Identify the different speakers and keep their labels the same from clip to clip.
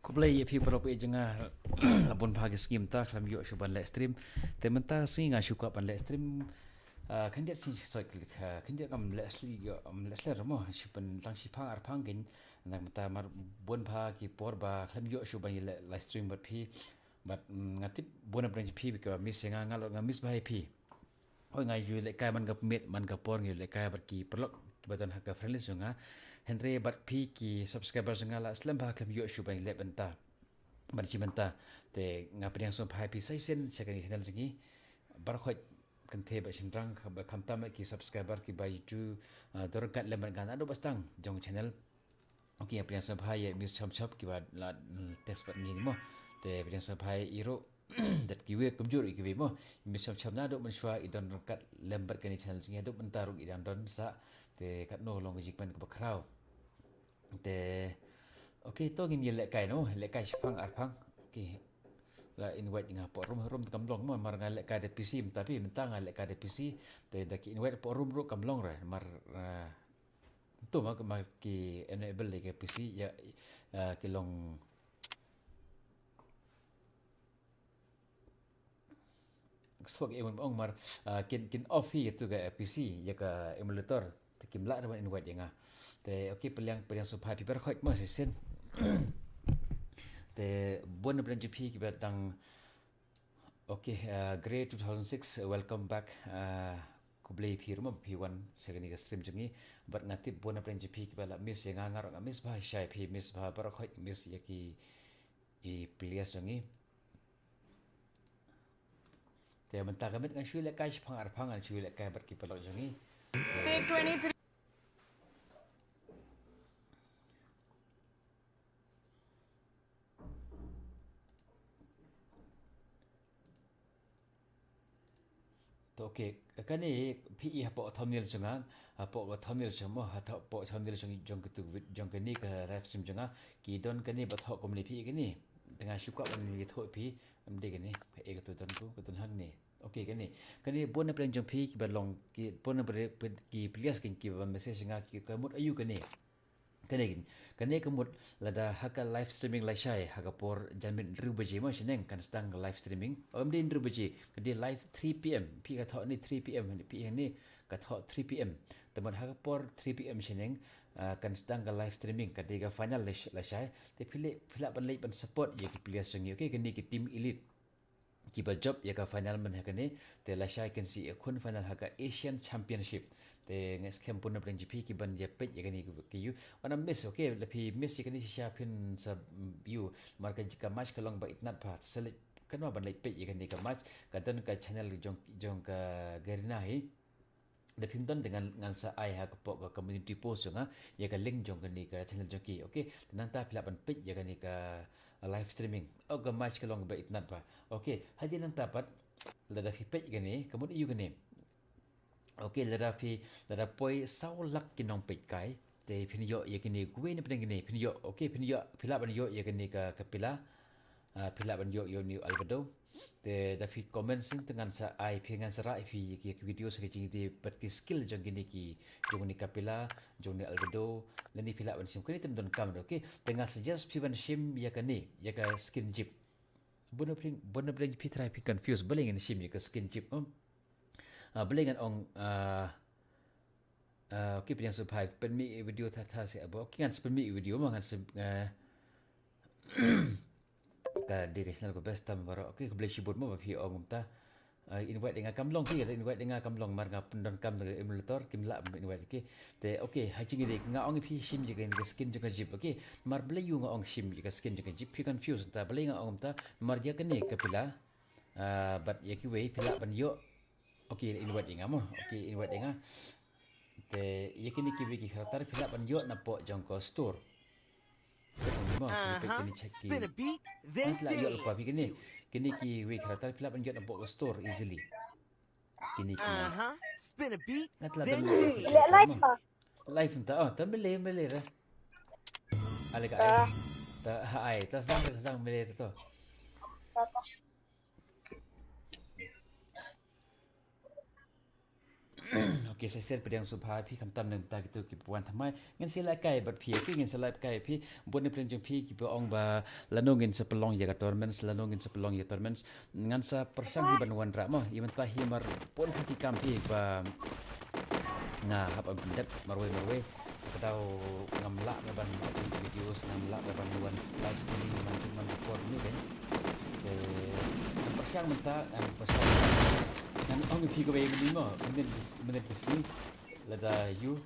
Speaker 1: Ko play ye phi pro pe jenga labon phagi scheme ta khlam yo shuban le stream te menta singa shuka pan le stream kan dia sin soi klik kan dia kam le sli yo le sler mo shuban lang shi phang ar phang gin na menta mar bon pha ki por ba khlam yo shuban le live stream bat phi bat ngatip bon branch phi ka miss nga ngalo nga miss bai phi oi ngai yu le kai man ga met man ga por ngi le kai bat ki perlok ki badan ha ka friendly sunga Henry bat phi ki subscriber sunga la slam ba khlam yo shuban le benta ban chi benta te nga priang som phai pi sai sen second channel jingi bar khoi kan the ba sin rang ba kham ta ma ki subscriber ki ba youtube dor kat le ban gan ado bastang jong channel okay priang som phai ye miss chom chop ki ba la text bat ni mo te priang som phai iro dat ki we kum jur ki we mo miss chom chop na do man shwa idon kat lembar kan channel jingi do benta ru idan don sa te kat no long jik ban ka ba khrau te okay to ngin ye le kai no le kai phang ar phang okay la invite nga po room kamlong mo mar nga le kai de pc tapi mentang nga le kai de pc te da ki invite po room ro kamlong re mar to ma ki enable le ke pc ya ki long swag emon ong mar kin off hi tu ga pc ya ka emulator te kimla ra invite nga te okay peliang supaya pi ber khoi mo sen te bon branch phi ki batang okay grade 2006 welcome back kublei phi rum phi one second ga stream jungi bat ngati bon branch phi ki bala miss nga ngar nga miss ba shai phi miss ba bar khoi miss yaki I players jungi te menta gamit ngan shui le kai phang ar phang an shui le kai bat ki palo jungi
Speaker 2: Take 23.
Speaker 1: to okay kani phi hapo thumbnail chunga hapo ga thumbnail chamo hatho po thumbnail chung jong tu jong kani ka live stream chunga ki don kani ba tho komni phi kani dengan syukur ni tho phi amde kani e ga tu don ku ka ton hang ni okay kani bon na plan jong phi ki ba long ki bon na ki plias ki ba message nga ki ka mut ayu kani kani kemut lada haka live streaming lai shai haka por jamin rubaji mo sineng kan stang live streaming din rubaji kadi live 3 pm pi ka tho ni 3 pm ni pi ni ka tho 3 pm teman haka por 3 pm sineng kan stang ka live streaming kadi ka final lai shai te phila ban lai ban support ye ki players sangi okay kani ki team elite ki ba job ya ka final man ha kani te la shai kan si khun final ha ka Asian Championship te nges kem pun na gp ki ban ya pet ya kani ki you wana miss okay la phi miss ya kani sha pin sa you marka jika match ka long ba itnat pa select kan ban lai pet ya kani ka match ka dan ka channel jong ka garina hi da phim dan dengan sa ai ha ka community post nga ya ka link jong kani ka channel joki okay nan ta phila ban pet ya kani ka live streaming ga match ka long ba itnat pa okay hadi nan tapat lada fi page gani kemudian you gani okay lada poi sau lak kinong page kai te pinyo ye gani kuwe ni pedang gani pinyo okay pinyo pila ban yo ye gani ka kapila pila ban yo ni algado te da fi comment sin dengan sa ai pingan sara fi ki video sa ki di pat ki skill jong gini ki jong ni kapila jong ni algado lani pila ban sim kani tem don kam okay tengah suggest pi ban sim ya kani ya ka skin chip bona bring pi try pi confuse beling ni sim ya ka skin chip beling an ong okay pi yang supaya pen mi video tha se abo kian pen mi video mangan se ka di channel ko best tam baro okay ko blesi bot mo pi ong ta invite dengan kamlong ki invite dengan kamlong mar nga pendon kam de emulator kimla invite ki te okay ha chingi de nga ong pi sim je ga skin je ka jip okay mar ble yu nga ong sim je ka skin je ka jip pi confuse ta ble nga ong ta mar je ka ne ka pila but ya ki we pila ban yo okay invite nga mo okay invite nga te ya kini ki we ki khatar pila ban yo na po jong ko store
Speaker 3: Spin a beat, then dance.
Speaker 1: Kini ki we khatar pila ban yo na po store easily kini ki
Speaker 3: Spin a beat,
Speaker 1: ngatla
Speaker 3: then
Speaker 1: dan
Speaker 3: dance.
Speaker 4: live pa.
Speaker 1: live ta ta mele ra ale ka ta ai ta sang mele to keseser pedang subha pi kam tam nang ta gitu ki puan thamai ngan sila kai bat phi pi ngan sila kai pi bon ne pleng jong pi ki ong ba lanongin sepelong ya tournaments lanongin sepelong ya tournaments ngan sa persang hi ban wan ra mo i man ta hi mar pon ki kam pi ba nga hap am pendet marwe kadau ngamla na ban videos ngamla na ban wan live streaming man report ni kan persang menta persang nan ong pi ko be ni mo menen kesini lada you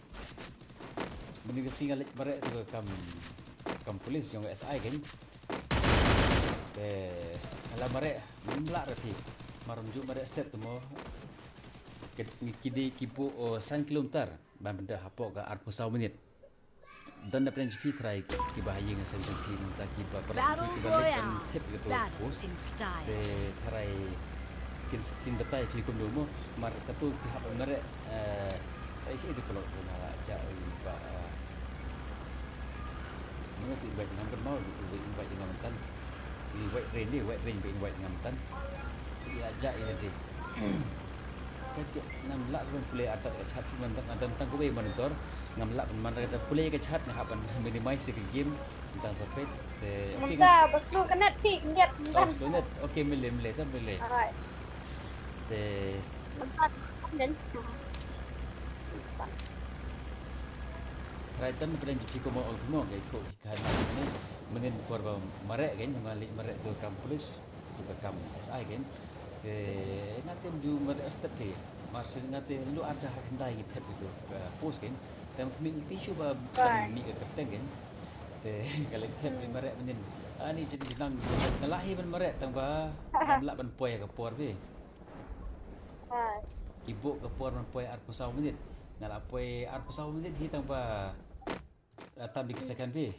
Speaker 1: menen kesinga lek bare tu kam polis yang SI kan ala mare mla rapi marum ju mare state tu mo kidi kipu 5 km ban benda hapok ga 40 minit dan na plan pi try ki bahaya ngan sa pi minta ki ba
Speaker 2: Battle
Speaker 1: ki ba
Speaker 2: Royale.
Speaker 1: tip gitu
Speaker 2: Battle
Speaker 1: post
Speaker 2: in style.
Speaker 1: try kin betai ki kum dulu mar katu ki hap mare ai si itu kalau na ja ba mengerti baik number mau gitu baik dengan tan di white rain baik dengan tan ya ja ini deh Kaki nam lak pun boleh atas chat tentang kau monitor ngam lak man ada boleh ke chat nak apa minimize ke game tentang sampai okey
Speaker 4: Maka beslu kena pik lihat
Speaker 1: kan
Speaker 4: kan.
Speaker 1: okey boleh tak boleh
Speaker 4: Alright.
Speaker 1: te
Speaker 4: Maka dan
Speaker 1: Raitan pernah jadi kau mau ultimo ke itu kan ini menin korba marek kan ngalik marek tu kam polis tu kam SI kan ngatin du marek step ke maksud ngatin lu aja hendai gitu itu post kan dan community show ba mi ke keteng kan kalau tep marek menin ani jadi bintang ngalahi ban marek tang ba ngalak ban poy ke por be ibu ke por ban poy 40 minit ngalak poy 40 minit hitang ba tam dikesakan be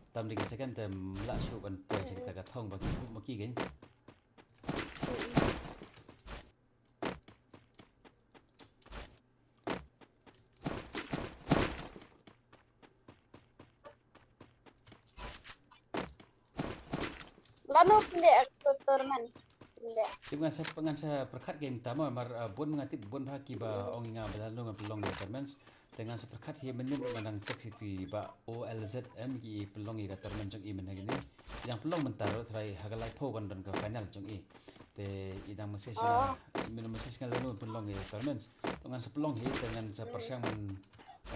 Speaker 1: tam dikesakan tem lak syuk ban poy cerita ka thong ba ki maki kan
Speaker 4: lalu pilih tutor man. Pilih.
Speaker 1: Dengan sa perkat game tama mar bon mengatip bon baki ba ong nga balalo nga pelong ni termens dengan seperkat hi menyem menang tek city ba OLZM gi pelong i termen jong i menang ni yang pelong mentaro trai hagalai pho kan dan ke final jong i te idang meses minum meses kan lalu pelong i termens dengan sepelong hi dengan sepersiang man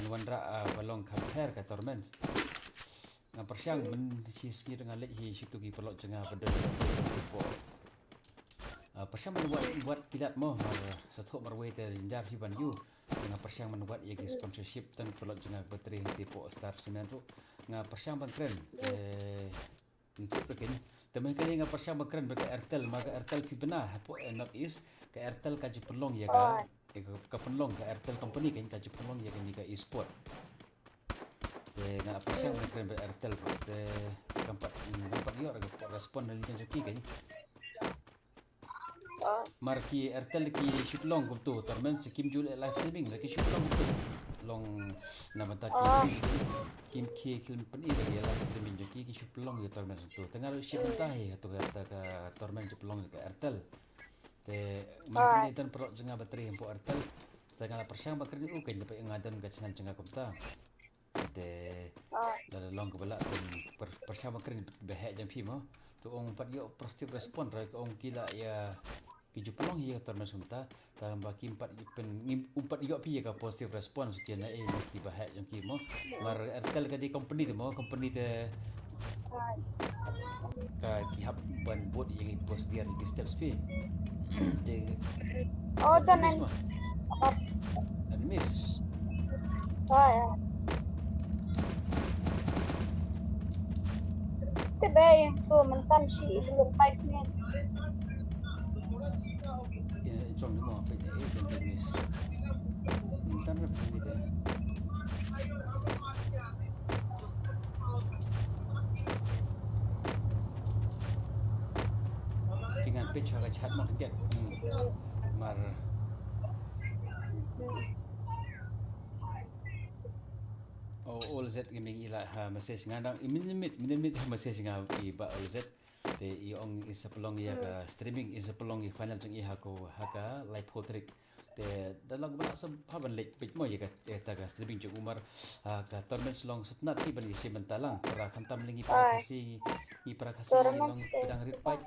Speaker 1: wanra balong compare ka termens nga persiang men siski dengan lek hi situ gi pelok jenga benda po persiang buat kilat mo satu marway ter jar hiban you nga persiang buat ye sponsorship tan pelok jenga bateri tipo star semen tu nga persiang keren untuk pekin temen kali nga persiang keren bagi Airtel maka Airtel pi benar po not is ke Airtel ka jepelong ya ka penlong ka Airtel company kan ka jepelong ya kan ka e-sport nga persiang keren bagi Airtel tempat yo respon dari joki kan marki Airtel ki shoot long tu termen skim jul live streaming lagi shoot long tu long nama ta kim kim pen ini dia live streaming joki ki shoot long ya termen tu tengah ship tahi atau kata ka termen shoot long ke Airtel te marki tan pro jenga bateri empo Airtel tengah persiang bakri kan dapat ngadan ka channel jenga komta te dalam long ke balak persiang bakri behek jam pi mo tu ong pat yo positive respon ra ong kila ya ki jupelong hi termen sumta tambah ki umpat yo pi ka positive response kena ki bahak jong ki mo mar Airtel ka di company tu mo company te ka ki hab ban bot yang post dia di steps pi te
Speaker 4: dan
Speaker 1: miss
Speaker 4: ya. Tebay tu mentan si belum 5 minit.
Speaker 1: ya jong mo apa ya dan miss tan rap ni te dengan page ala chat mo kan mar all Z gaming ila ha message ngandang minimit ha message nga i ba all Z te I ong isa pelong ya ka streaming isa pelong I final chung I haka live hotrik te dalang bala sa haban lek pit mo ya ka ta ka streaming chung umar ka tournament long sutnat ti ban isi bentalang para khantam lingi para kasi
Speaker 4: Tournament
Speaker 1: long pedang ripat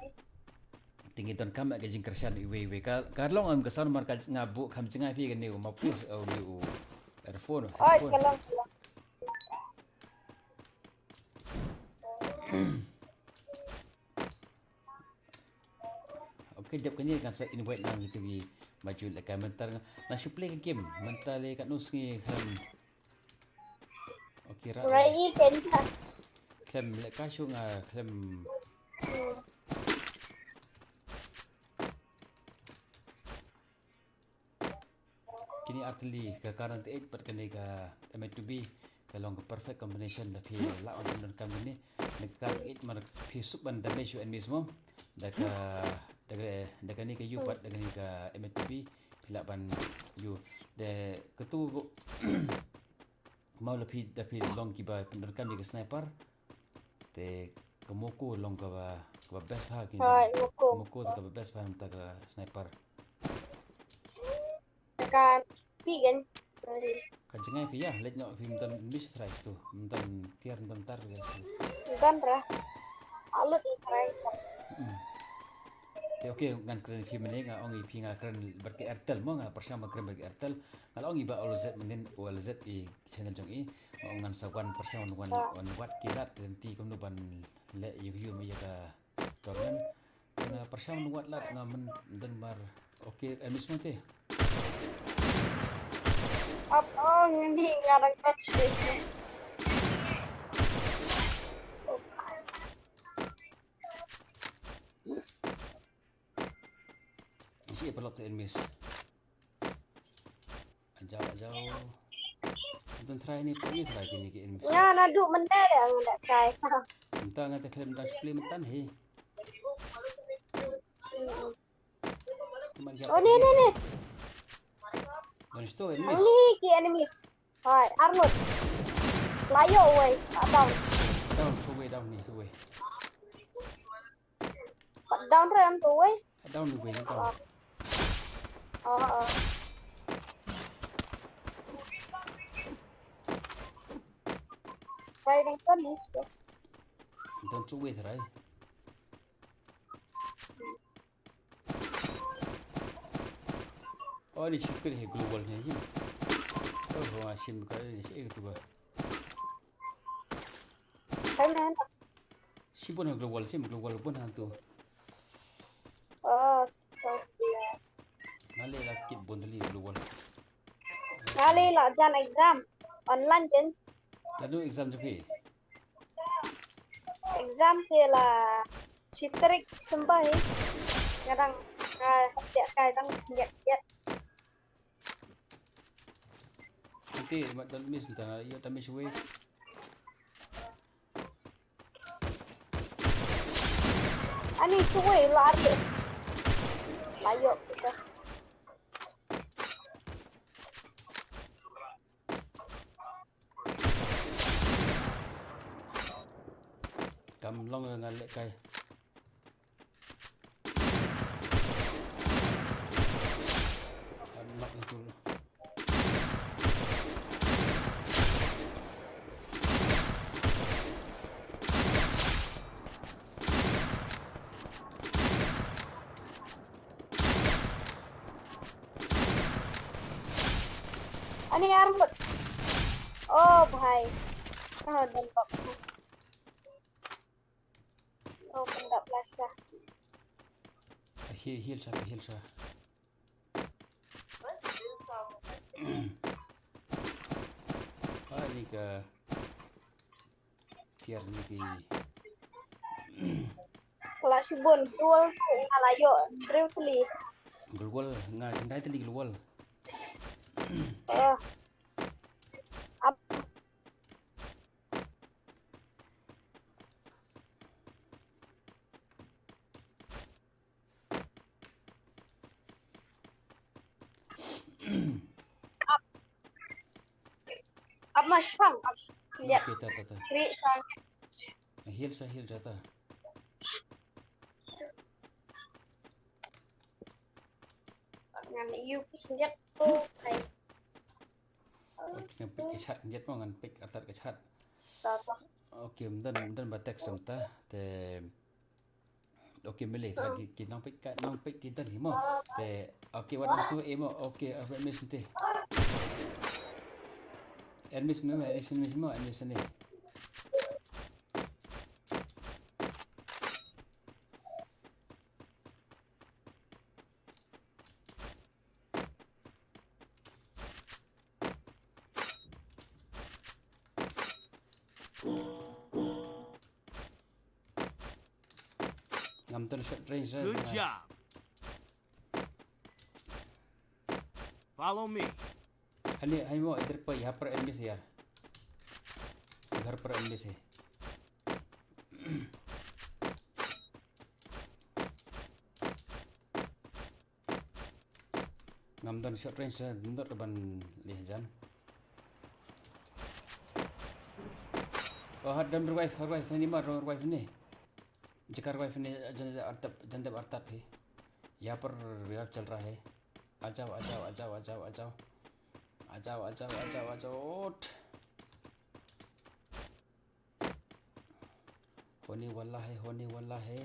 Speaker 1: tinggi don kam ga jing kersan iwe ka long am kasan mar ka ngabu kham chinga pi ga ne mapus au ni u earphone
Speaker 4: Oh, kalang.
Speaker 1: Okay, jap kani kan sa invite nang itu gi maju le kan mentar na si play game mentar le kat nus ngi okay ra
Speaker 4: Rai kenta.
Speaker 1: klem le ka shu nga klem kini artili ka karan te 8 pat kani ka meant to be ka long perfect combination da phi la on don kam ni ne ka 8 mar phi suban damage you and mismo daga ni ka you pat daga ni ka meant to be pila ban you de ketu mau lebih tapi long kiba penerkam di sniper te kemoko long ka best ha kini
Speaker 4: Hai, moko.
Speaker 1: kemoko ka best ha ta ka sniper
Speaker 4: Kan pigen.
Speaker 1: ka jengai pi ya let no pi mentan miss tries tu mentan tiar mentan tar guys
Speaker 4: Kan ra. Alut rai.
Speaker 1: te okay ngan keren pi mene nga ongi pi nga keren berke Airtel mo nga persama keren berke Airtel kalau ongi ba all z menen all z I channel jong I ngan sawan persama wan wat kilat nanti kumno ban le yu me ya ka torren nga persama wat lat nga men den bar okay emis mo te
Speaker 4: Apa hindi ngarang touch station.
Speaker 1: isi pelot emis jauh dan try ni pergi try kini ke emis
Speaker 4: Nga nadu menda dah ndak try.
Speaker 1: entah ngata klaim dan supply mentan he
Speaker 4: Oh ni.
Speaker 1: dan itu emis
Speaker 4: Ni ki enemies. Hai, Arnold. Layo wei, tak down.
Speaker 1: down ni way
Speaker 4: Tak down ram tu wei.
Speaker 1: down ni way down
Speaker 4: Oh. Try dengan kan ni.
Speaker 1: down tu way try oh ni syukur he global ni je oh asim ka ni saya tu ba
Speaker 4: Try dengan.
Speaker 1: si pun global pun hantu
Speaker 4: Oh, so dia.
Speaker 1: ngale lakit bondeli global
Speaker 4: Ngali lah jan exam. Online jen.
Speaker 1: lalu exam je
Speaker 4: Exam ke lah. Citrik sembah ni. Kadang tiap kadang lihat.
Speaker 1: nanti mak dan miss entah ya damage way
Speaker 4: Ani tu wei lari. Layo kita.
Speaker 1: kam long dengan lek kai unlock itu
Speaker 4: Ani Armut. Oh, bhai. Dan bak. Oh, benda plastik.
Speaker 1: heal sa ni ka tiar ni ki
Speaker 4: Kalau subun, tuol ngalayo, drill tuli.
Speaker 1: global nga dai tali global
Speaker 4: Eh. Up. Up mas pang. Lihat.
Speaker 1: okay ta
Speaker 4: Kiri sang.
Speaker 1: heal sa ta
Speaker 4: Ngan iu senjat tuh kayak
Speaker 1: Okey, pick ke chat jet mo ngan pick atar ke chat.
Speaker 4: apa?
Speaker 1: Okey, dan ba text ta te okey milih lagi nong pick kita ni mo. Te okey wat musuh mo. Okey, apa miss nanti. Miss ni. Ngam ton short range.
Speaker 3: Good job. Follow me.
Speaker 1: Hani mo इधर पर यहाँ पर एनिमी से यार घर पर एनिमी से ngam dan short range ndur ban lihajan oh dan revive ini mah revive ini jika revive ini janda artap है यहाँ पर revive चल रहा है आजाओ होने वाला है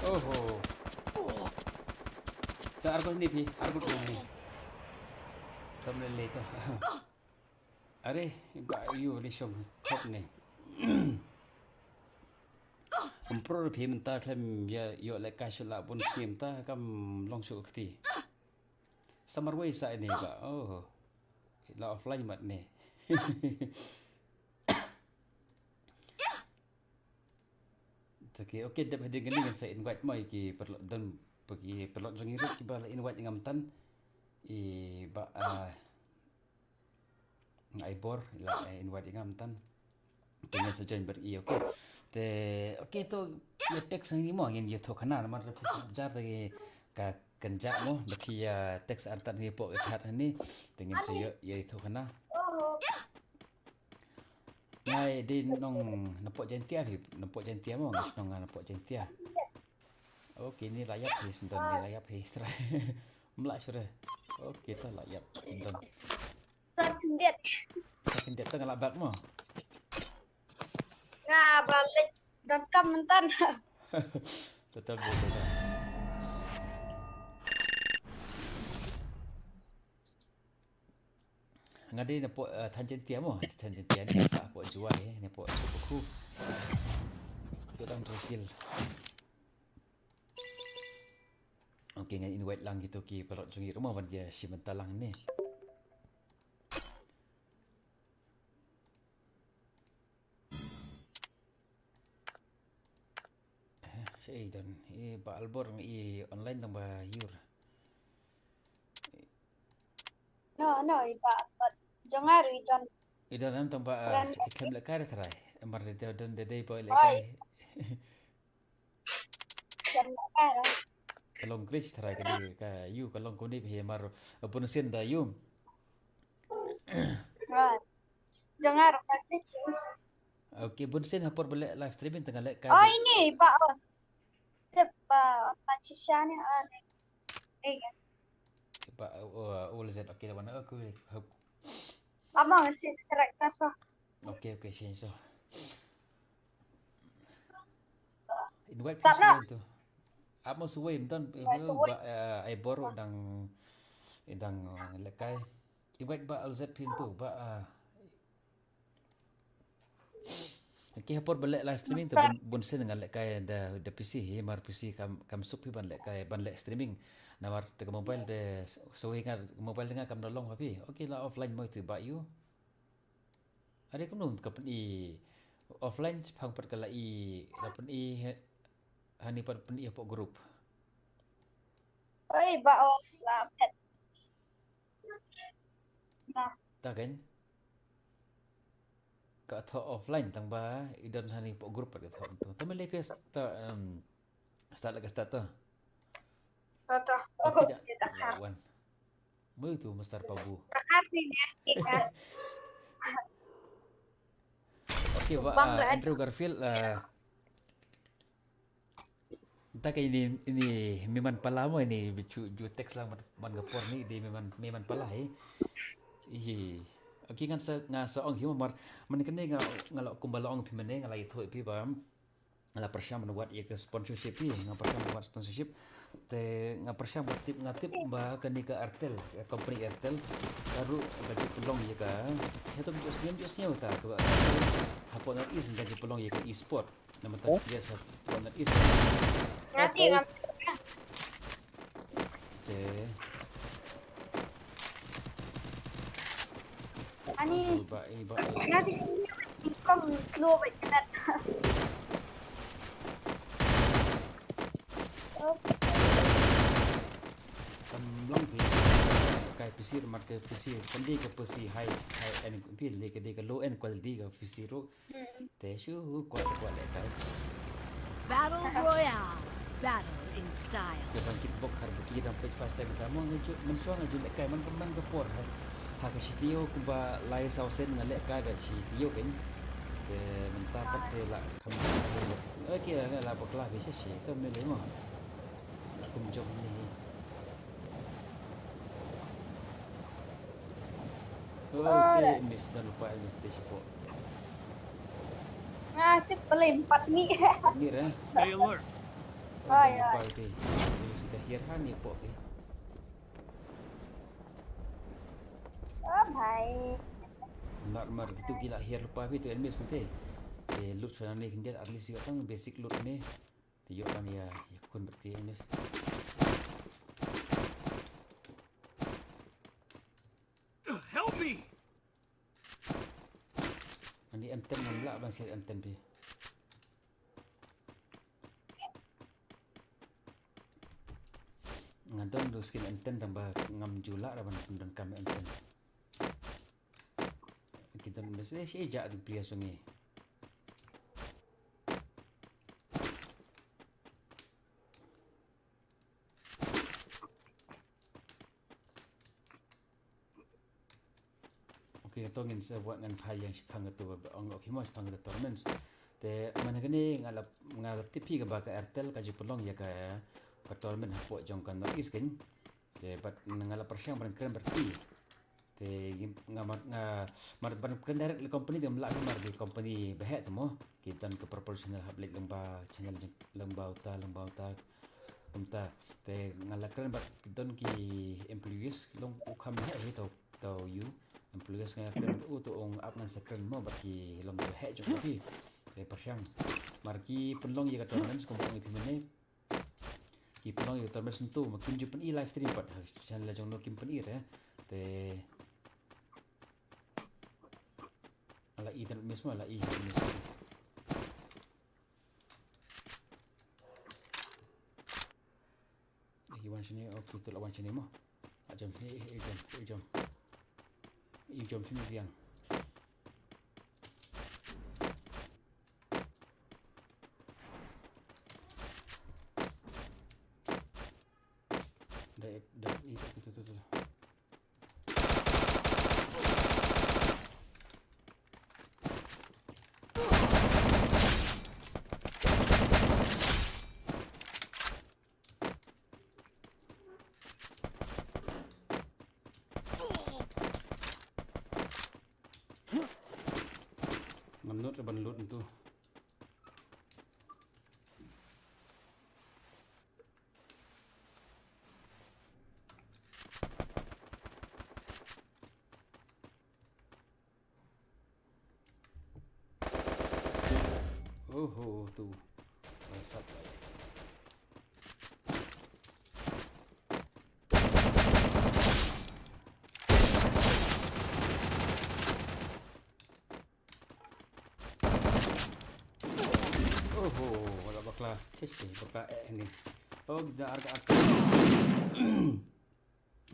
Speaker 1: Oh. Tak argo ni pi, argo ni. Tamle le to. Are, ba yu ni shong khop ni. Pro pi men ta klem ya yo le ka shula bun sim ta kam long shu khti. Samar wei sa ni ba. Oh. La offline mat ni. Okay, dap hadir gini kan saya invite mai ki perlu dan pergi perlu jangan irut ki bala invite ngam tan ba bor la invite ngam tan dengan sejen ber okay okay to ya teks ni mo ngin ye to khana mar jar de ka kenja mo baki ya teks artan ni po chat ni dengan saya ye to khana Ngai di nong napok jentia mo nong napok jentia. Okey ni layap ni senton ni layap ni try. Melak sudah. Okey tu layap senton. Sakit tu ngalak bak mo.
Speaker 4: Balik dakam mentan.
Speaker 1: Tetap betul. Ngadi na po tangentia mo tangentia ni sa po juai ni po buku kita kill okey ngan invite lang gitu ki perot jungi rumah ban dia si mentalang ni Syai dan ba albor online tang ba yur
Speaker 4: No, iba. Jangan idan.
Speaker 1: Idan tang ba ikem la kare trai amar de dan de boy la kai
Speaker 4: Dan era.
Speaker 1: kalong glitch trai ka you kalong kuni be mar bonusin da you
Speaker 4: Right. Jangan pakai sih.
Speaker 1: okey bonusin hapor balik live streaming tengah lek kai
Speaker 4: Oh ini Pak Os. Tep pacisanya aneh. Iya.
Speaker 1: Ba OLZ okay lawan aku.
Speaker 4: Abang change karakter so.
Speaker 1: Okay, change so. Invite
Speaker 4: Start na.
Speaker 1: tu. Apa suwe mton
Speaker 4: suwe.
Speaker 1: ba ai borrow dang lekai. Invite ba OLZ pin tu ba Okay, hapor balik live streaming tu bun sen dengan lekai da PC mar PC kam sup ban lekai ban lek streaming. Nawar te mobile de suwe kan mobile dengan kam nolong tapi. Okay lah offline mo tu ba you. Ada kunun kapan offline phang pat kala dapat hani pat pen apa grup.
Speaker 4: Oi, baos pet. Nah,
Speaker 1: Tak kan? Ka tho offline tang ba idan hani po grup pat tho tu. Tapi lepas start lagi start tu.
Speaker 4: toto.
Speaker 1: Okay dah.
Speaker 4: Kita kan.
Speaker 1: Lawan. Mu tu Master Pabu.
Speaker 4: Makasih ya, Ika.
Speaker 1: Okay,
Speaker 4: Bang Rad.
Speaker 1: Andrew Garfield entah kayak ini memang pala mo ini ju teks lang man gapor ni di memang pala okay kan nga soong hiyo man kene nga kumbalaong pimene nga lai thoi pi ba nga persyam buat ye ke sponsorship pi nga persyam buat sponsorship te nga persyam tip ba kani ke Airtel company Airtel baru bagi pelong ye ka heto jo siam ta ke hapo na is bagi pelong ye ke e-sport nama tak yes hapo na is
Speaker 4: Nanti kan.
Speaker 1: te
Speaker 4: Ani,
Speaker 1: ba
Speaker 4: nanti kong slow ba kita.
Speaker 1: long pi kai PC mar ke PC kandi ke PC high end pi le ke low end quality ke PC ro te shu ko le kai
Speaker 2: Battle Royale. Battle in style.
Speaker 1: ke bangkit bok har buki dan page fast time ta mo ngi men so ngi le kai man ke por ha ke sitio ku ba lai sau sen ngal le kai ba sitio ken ke menta pat te la kham okay la bakla be shi to me le mo kum jom ni okay miss dan lupa miss te sipo
Speaker 4: Nah, tip beli 4 mie.
Speaker 1: ni ra
Speaker 3: Stay alert.
Speaker 4: Oi,
Speaker 1: lupa te sudah hirhan ni po ke
Speaker 4: Oh, baik.
Speaker 1: nak mar gitu gila hir lupa tu elmis nanti lut sana ni kendir at least tang basic lut ni tiyo kan ya kun berarti elmis
Speaker 3: Help me!
Speaker 1: nanti enten ngamla bang sir enten pi ngadon do skin enten tambah ngam jula raban pendan kami enten kita mesti sejak di pria sungai okay to ngin sa buat ngan phai yang phang tu ong ok himos phang the tournaments te mana gani ngalap tipi ka ba ka Airtel ka jipolong ya ka tournament hapo jong kan no iskin te bat ngalap persyang ban keren berti te ngamar mar ban keren direct le company dem la mar di company behet mo kita ke proportional hablik lemba channel lemba uta kumta te ngalap keren bat don ki employees long ukam he to you employees nga keren to ong up ngan sekren mo baki long behet jong pi te persyang marki penlong ya ka tournament company pimene ki pelong ya tournament sentu makin jupan live stream pat channel jong no kimpan te ala dan mismo ala mismo iwan sini okey tu lawan sini mo jam sini jam sini diang dah itu develop tu. Oh tu. Sat lagi. Wala bakla. Cesi bakla ni. Oh, dah arga.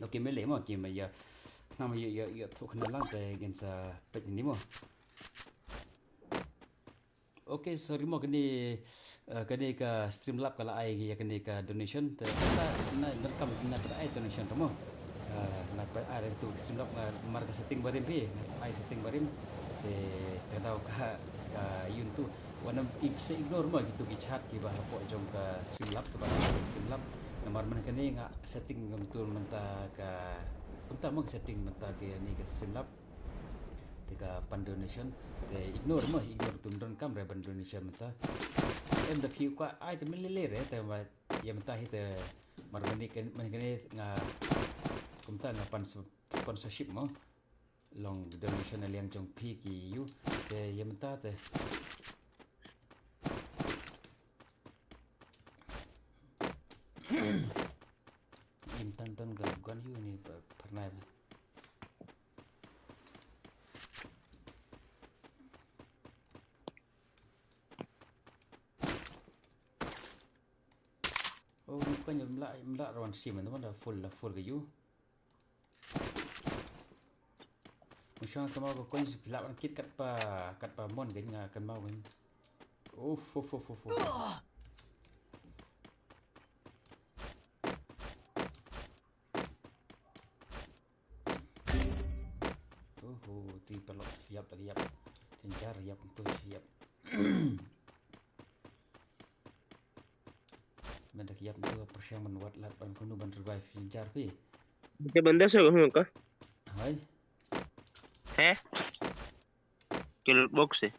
Speaker 1: Okay, mele mo ki ya. Nama ya tu kena lang ke gensa pet ni mo. Okay, sorry mo kini ka Streamlab kala ai ya kini ka donation ta na rekam na ai donation mo. Na ai tu Streamlab marga setting barim pi, ai setting barim te kadau ka yun tu wana ignore mo gitu ki chat ki bah po jong ka Streamlab ka Streamlab nomor man kini nga setting betul menta ka punta mo setting menta ke ni ka Streamlab tika pan donation te ignore tum don kam re pan donation menta em da phiu ka ai te mele re te ma ya menta hi te mar man kini nga kumta nga pan sponsorship mo long donation aliang jong phi ki yu te ya menta te Tan gangguan yu ni pernah oh bukannya melak rawan sim teman dah full ke yu macam kamu ko kon pilak kit kat pa mon ke nga kan mau kan uf ti pelok siap lagi yap cencar yap untuk siap mendak yap untuk persiapan buat lat ban kunu ban revive cencar pi
Speaker 5: Kita benda saya kau
Speaker 1: hai
Speaker 5: kill box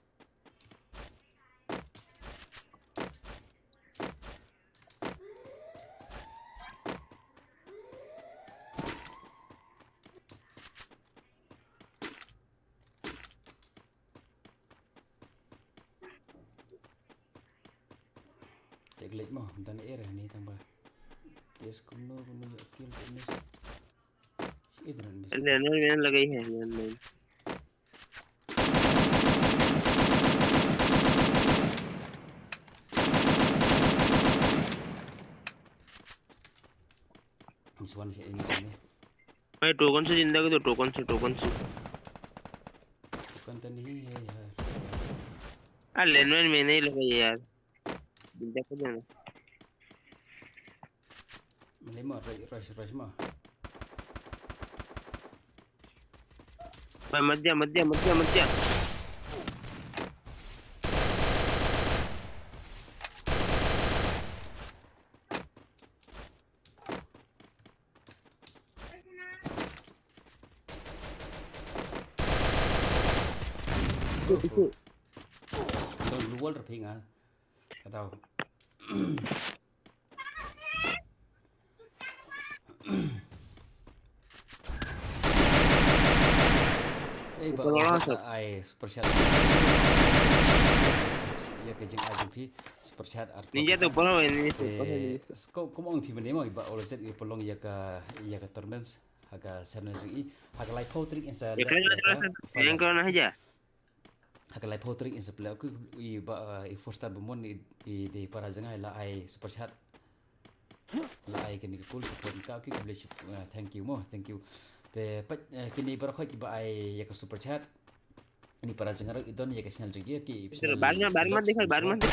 Speaker 1: Klik mo dan era ni tambah yes kuno kill kuno idran mis
Speaker 5: Lane लगाई है lane
Speaker 1: Iswan si ini sini
Speaker 5: भाई टोकन से जिंदा के तो टोकन से
Speaker 1: bukan tadi ya
Speaker 5: लेन में नहीं लगाई यार जिंदा को देना
Speaker 1: lima rush mah
Speaker 5: भाई मत जा
Speaker 1: Don't wall terping ah kadau ai superchat ya kejeng IGP superchat art
Speaker 5: ninja तो ऊपर हो ini
Speaker 1: como ang pimene mo iba all set ipolong ya ka tournaments haga sernaji haga live potring inside
Speaker 5: yang kau nak aja
Speaker 1: haga live potring inside play aku iba first time bomon di para jangai la ai superchat la ai kini cool support ka ki boleh thank you te pat kini para khoi ki ba ai ya ka super chat ini para jengar idon ya ka channel jegi ki
Speaker 5: बार में दिखा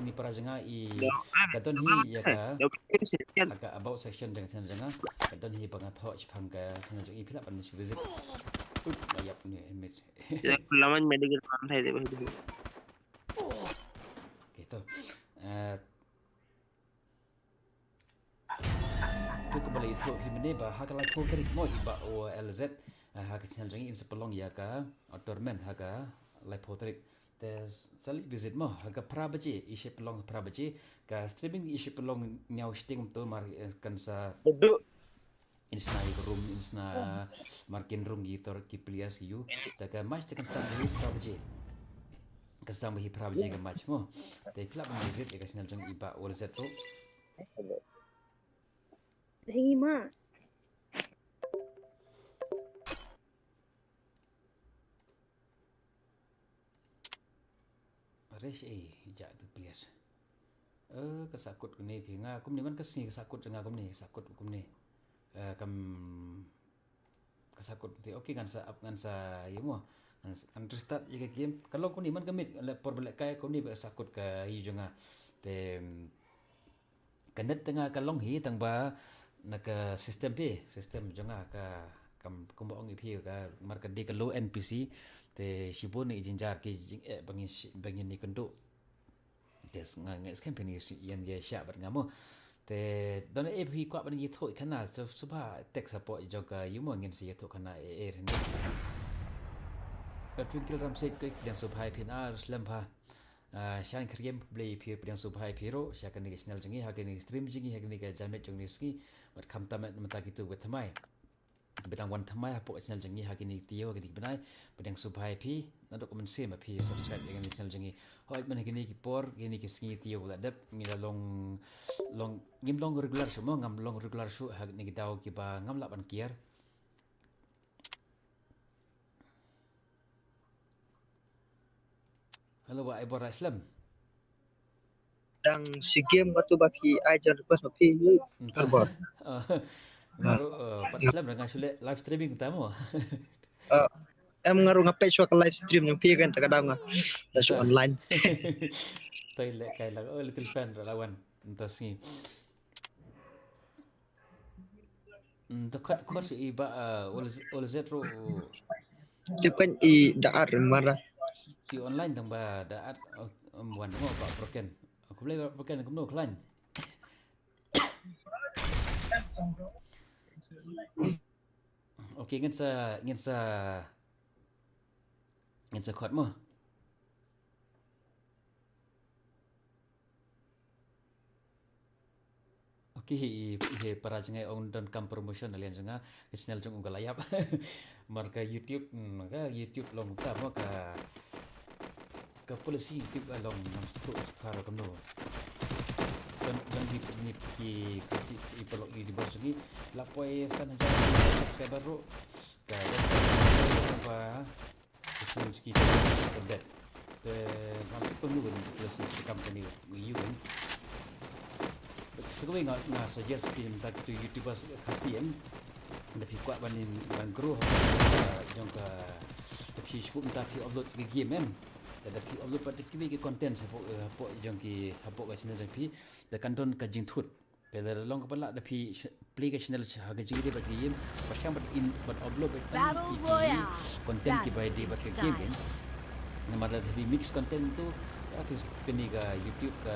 Speaker 1: ini para jengar kadon hi ya ka aga about section dengan channel jengar kadon hi bang tho chpang ka channel jegi phila pan visit layap ni emit
Speaker 5: lawan medical kan thai de
Speaker 1: gitu tu kembali itu himne ba hakalai ko kari mo ba o LZ ha ka channel jang in sepelong ya ka outdoorman ha ka live portrait te sali visit mo ha ka prabaji isi pelong prabaji ka streaming isi pelong nyau sting to mar kan sa
Speaker 5: Duduk.
Speaker 1: insna i room insna markin room gitor ki plias yu ta ka mas te kan sa hi prabaji ka sa hi prabaji ka match mo te club visit ka channel jang iba ol zeto
Speaker 4: Hingi ma.
Speaker 1: Resh ja tu plias kesakut ni pinga kum ni man kesni kesakut janga kum ni sakut kum ni kam kesakut ti okey kan sa up kan sa yumo kan restart je game kalau kum ni man kamit por belak kai kum ni sakut ka hi janga te kanet tengah kalong hi tang ba nak sistem pi sistem janga ka kam kum ong pi ka marka di ka low npc te shibon ni jinjar ki bangin ni kendo des ngai scam ni yan ye sha bat ngamo te don e phi kwa ban yi thoi khana so suba tech support joga yumo ngin si tho khana e ni twinkle ram set ke yang subhai pina slam pha shan kriem play phi yang subhai phiro sha kan ni channel jingi ha ni stream jingi ha ni ka jamet jong ni ski bat kham tamet mata gitu bet thamai bedang wan thamai ha po channel jingi ha ni tio ki benai bedang subhai phi na dok men se ma phi subscribe dengan channel jingi hoi man ki ni ki por ki ski tio la dep ngi la long ngim long regular semua ngam long regular su ha ni ki dau ki ba ngam la ban kier halo ba ibor islam
Speaker 6: Dang si game batu baki ajar request baki ni karbon.
Speaker 1: ngaru pat islam dengan sule live streaming tamu
Speaker 6: Em ngaruh ngapai suaka live stream yang pi kan terkadang dah su online.
Speaker 1: tai le kai la little fan lawan entas ni dekat si iba ol zetro
Speaker 6: Tu kan i daar marah.
Speaker 1: di online tang ba daat wan mo ba broken aku boleh broken aku no klan okey ngin sa khot mo okey he para jangai on dan kam promotion alian janga channel jong unggal layap marka YouTube ka YouTube long ta mo ka policy YouTube long nam stro stara kam no dan di kasi ipalok di bawah sini lapoi sana jangan subscriber ro ka apa sistem kita kedek ke mampu pengurusan policy company you kan sekarang nggak suggest film tak tu YouTubers kasihan tapi kuat banding grow jong ka tapi cukup tapi upload ke game kan tapi upload pada ke content apa jong ki apa ka channel tapi dekan don ka jing thut pela long kepala tapi play ke channel harga jing dia bagi game pasang but upload
Speaker 2: Battle Royale.
Speaker 1: content ki by day but ke game kan nama ada heavy mix content tu habis kini ka YouTube ka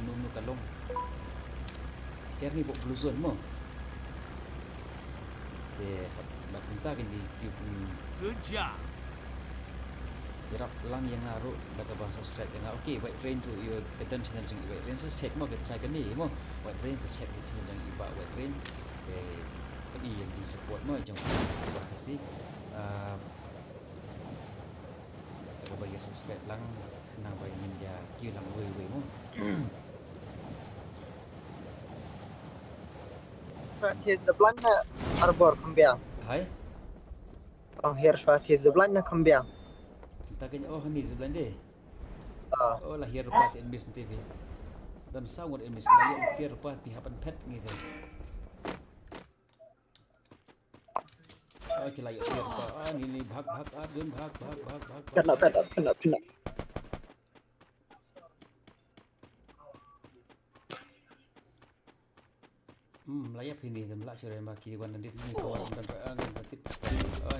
Speaker 1: nunu kalong ni buat bluezone mo te bat minta kan di YouTube
Speaker 3: Good job.
Speaker 1: Irap lang yang naruh dapat bahasa subscribe yang okey white rain tu you pattern channel jeng white rain so check mo ke try kan ni mo white rain so check channel jeng iba white rain kan yang di support mo jeng terima kasih kalau bagi subscribe lang kenang bagi minja kiu lang we mo
Speaker 6: Here's the plan arbor kambia.
Speaker 1: hai
Speaker 6: Oh here's the plan kambia.
Speaker 1: takanya oh ni sebelah dia
Speaker 6: Ah
Speaker 1: oh lahir rupat NBS TV dan sawat NBS lahir ukir rupat pihapan pet gitu okey lahir rupat ni bhag adun bhag
Speaker 6: kena.
Speaker 1: layap ini dan melak syurah maki wan nanti ni kawan dan nanti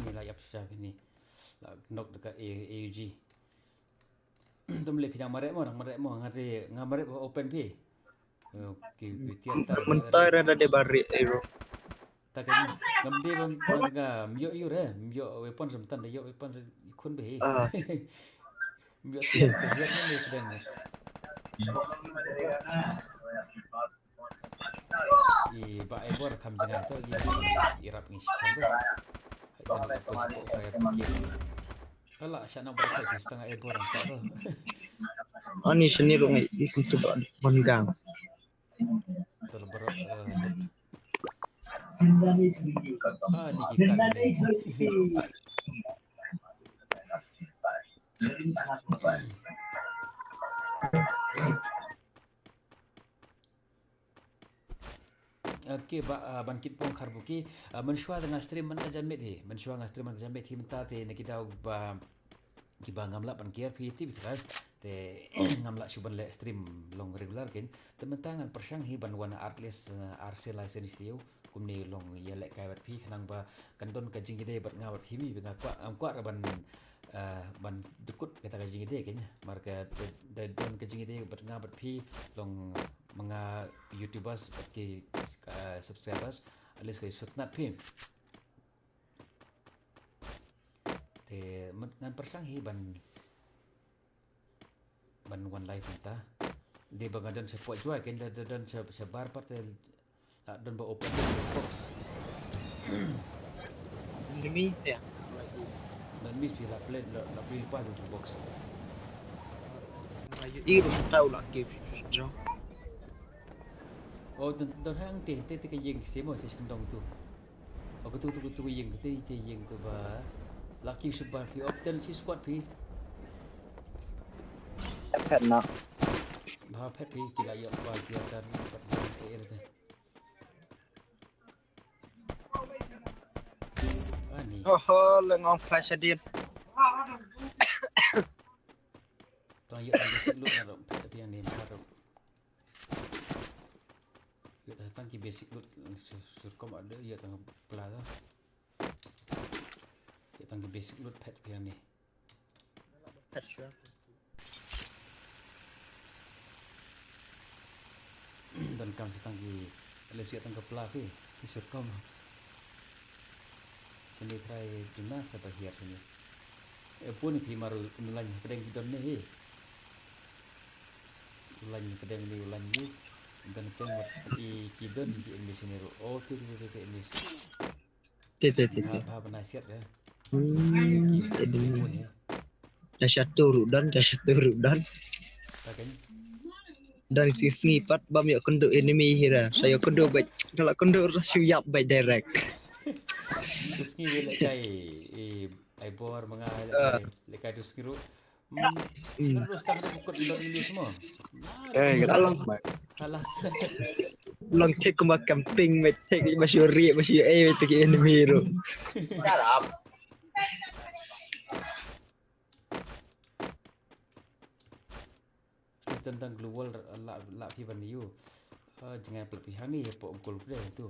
Speaker 1: ni layap syah ini nok dekat AUG tu boleh pinang marek mo ngare open pi okey tiar tar
Speaker 6: Mentar ada de bari ero.
Speaker 1: takan ngam de bam nga myo yu re myo weapon sam tan de yo weapon khun be myo te hiat ni kedang I ba ebor kam janga to irap ngi shang do hai tan ko ko fire pikir hala syana bar kai setengah ebor ang sa do
Speaker 6: Ani seni ro ngai itu banggang.
Speaker 1: tor bar ni kita ni Okey bangkit pong karbuki mensyua dengan stream man jamit he mensyua dengan stream man jamit hi menta te ne kita ba kiba ngamla pan kier pt bitras te ngamla suban le stream long regular ken te mentangan persang hi ban wana artless RC license tiu kumni long ye le kai bat phi nang ba kandon ka jing ide bat ngawat himi benga kwa am kwa ban ban dukut kata ka jing ide kenya marka de don ka jing ide bat ngabat phi long mga YouTubers ke subscribers alis ko sutnat phi te ngan persang hi ban one life ta de bangadan support jua ken dan sebar part dan ba open box
Speaker 6: Demi ya.
Speaker 1: dan mis pila play la play pa tu box
Speaker 6: Iru tahu lah ke jo.
Speaker 1: oh dan hang te ke yeng semo se sendong tu aku tu yeng te yeng tu ba lucky sebar pi option si squad pi
Speaker 6: Kan nak.
Speaker 1: ba pet pi kila yo ba dia dan ke ele ani
Speaker 6: Oh, lengong flash dia.
Speaker 1: tuan yo basic loot na pet pi yang ni karo yo datang ki basic loot sur kom ada yo tang pelada yo tang ki basic loot pet pi yang ni dan kam tang ki lesi tang ke pelaki ki sur kom sini try duna sa bahir sini pun pi maru ulan kedeng don ni he ulan kedeng ni ulan ni dan kedeng i kidon di Indonesia ni oh tu Indonesia
Speaker 6: Tete.
Speaker 1: ha penasihat ya
Speaker 6: Jadi dah satu rudan.
Speaker 1: takkan
Speaker 6: Dan si snipat bam ya kendo enemy hira. Saya kendo baik. Kalau kendo siap baik direct.
Speaker 1: terus ni le kai ai bor mga le kai terus kiru terus tak ada ikut dot ini semua
Speaker 6: Kalau
Speaker 1: alas
Speaker 6: long take ke camping met take masih take enemy hero.
Speaker 1: tentang global la pi ban yu jangan pelpihan ni po ungkul bre tu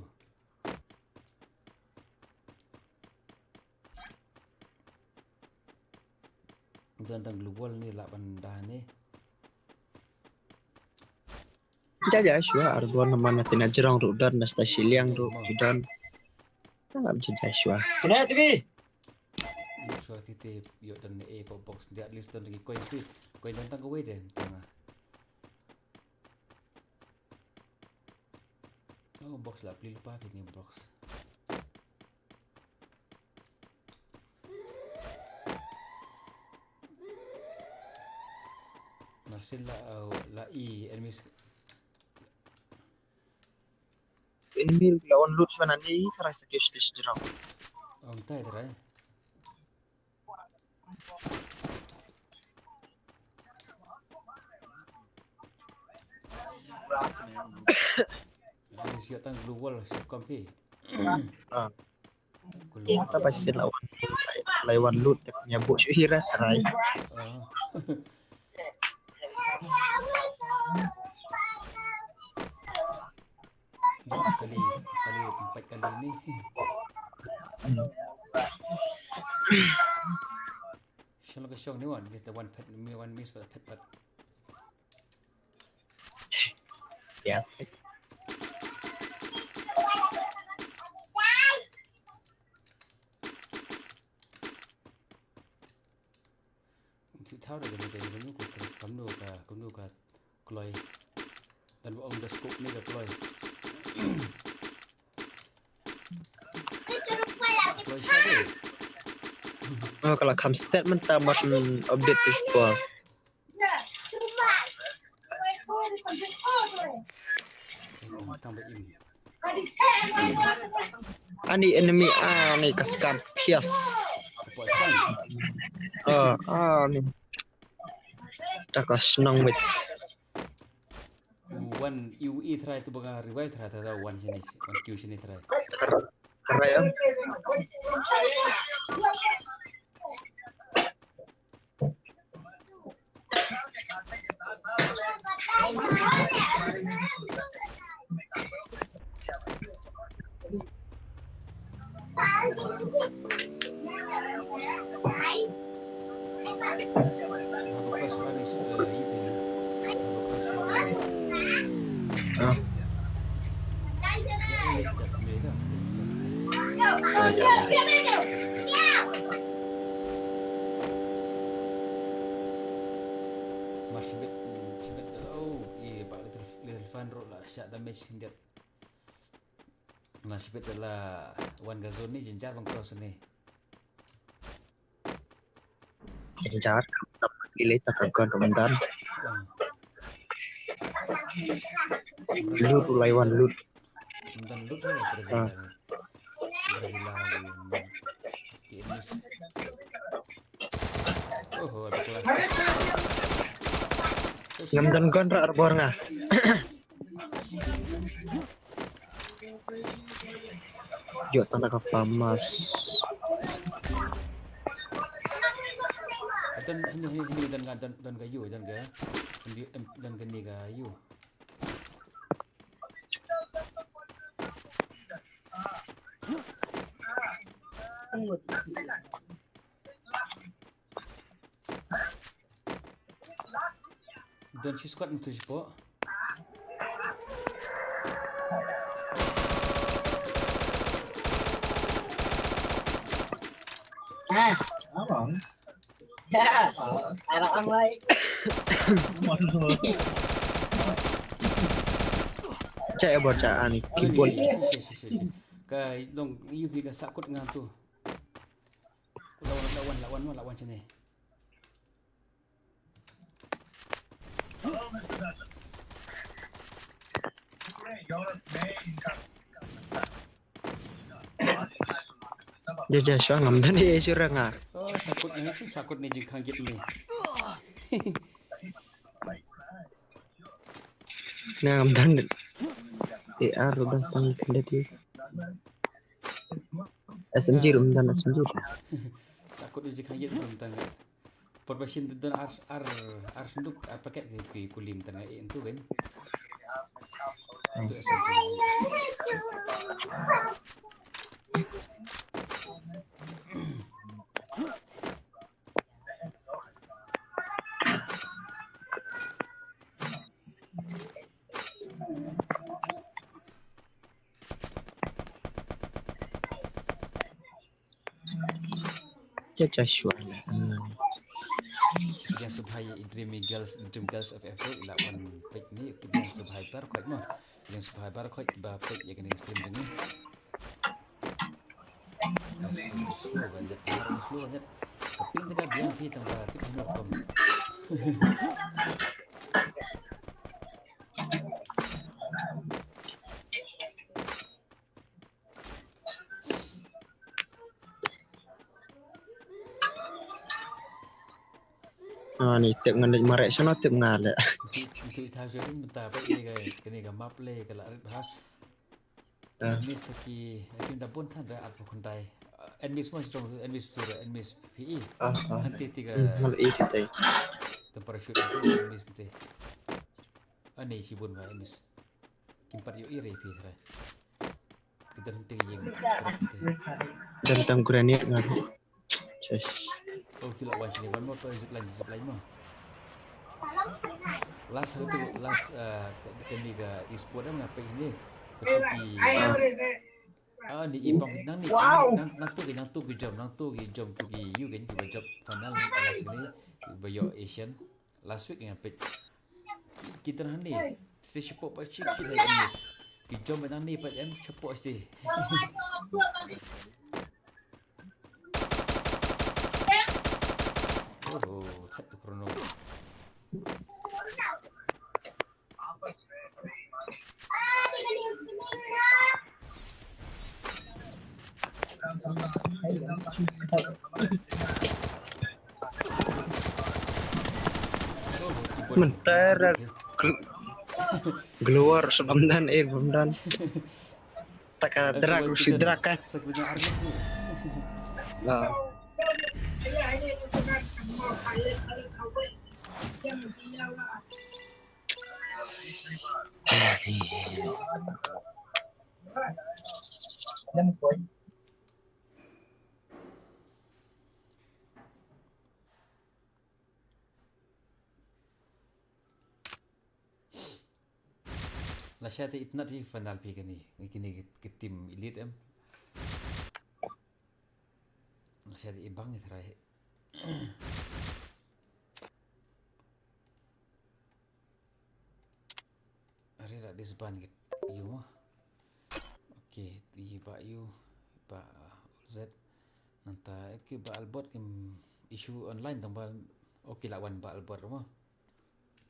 Speaker 1: tentang global ni la banda ni
Speaker 6: Jaja shua argon mana tina jerong rudan na stasi liang rudan. Tak bisa Joshua. Kena TV.
Speaker 1: so titip yo dan box dia at least dan lagi coin tentang kowe deh tengah oh box lah beli lupa ini box Marcel la enemies
Speaker 6: Ini lawan loot sana ni terasa kestis jerong.
Speaker 1: entah terai Ini siap tang global subcom pi.
Speaker 6: Kita pasti lawan loot nyabuk syuhira terai.
Speaker 1: Kali 4 kali ni. Syang ke syang ni wan kita one miss pada pet.
Speaker 6: Ya.
Speaker 1: thao được cái nu của cầm nu cả cloy dan ông the scope ni cả cloy cloy sao
Speaker 6: Oh, kalau come statement tambah update di sekolah.
Speaker 1: tambah im
Speaker 6: Ani enemy ani kaskan pias.
Speaker 1: apa sekarang
Speaker 6: Ni. Tak senang bet.
Speaker 1: one UE try tu baga revive try ta one sini one Q sini try
Speaker 6: Karena ya.
Speaker 1: Aku plus one is you pin aku plus one
Speaker 6: Ah,
Speaker 1: ya jat mereka masih bit oh iya pak little fun roll lah shot damage hindat masih bit lah one gazon ni jenjar bang cross ni
Speaker 6: Kencar dapat gile tak akan teman. Lut laiwan lut.
Speaker 1: dan lu tuh Brazil Brazil ini oh betul
Speaker 6: Ngamdan gon ra arbor nga. Jo tanda ka pamas.
Speaker 1: dan ini dan kayu dan gini kayu dan si squad itu sih po
Speaker 7: Abang. Ya, anak online.
Speaker 6: Cak bocah ani kibon.
Speaker 1: Kai dong UV ka sakut ngan tu. Lawan sini.
Speaker 6: Jaja syo ngamdan e sura nga.
Speaker 1: Oh, sakut ni jing khang git ni.
Speaker 6: Na ngamdan. AR udah tang kendati. SMG rumdan SMG.
Speaker 1: Sakut ni jing khang git tentang perbasin dan ar senduk paket ke kulim tengah itu kan. Itu SMG.
Speaker 6: Jaja syo lah.
Speaker 1: Yang subhaya dream girls of Afro ilawan page ni yang subhaya par khoi ma yang subhaya par khoi ba page yang ni stream dengan slow banget keping tengah biang pi tengah tik honor kom
Speaker 6: Ni tip ngandik marek sono tip ngale.
Speaker 1: Untuk tahu jadi minta apa ini ke map le ke larit bah. Enemies taki kita pun ada apa kontai. Enemies semua strong enemies sudah enemies PE. Nanti tiga
Speaker 6: Ngal e titai.
Speaker 1: tempat shoot itu enemies nanti. Ani si bun bah enemies. Kimpat yo ire pi tera. Kita nanti yang
Speaker 6: Dan tangguran ni ngaru. Just
Speaker 1: oh tidak wajib ni mana apa zipline mah. Last kini ke e-sport dah mengapa ini ketuki Ni ipang nang ni
Speaker 7: Wow.
Speaker 1: nang tu ki jom tu ki you kan ki job final last ni bayo Asian last week yang pet kita nang ni stay support pa chip kita miss ki jom nang ni pa jam support stay oh that tu krono
Speaker 6: Mentara keluar sebamdan bamdan. Tak drag si drag kan.
Speaker 1: sebenarnya army tu
Speaker 6: Ah.
Speaker 7: Lem koi.
Speaker 1: la syata itnat fi final pi kani kini ke tim elite em la syata ibang ithrai are rak disban git you mah okey ti ba you ba z nanta ke ba albot isu online tamba okey lawan ba albot mah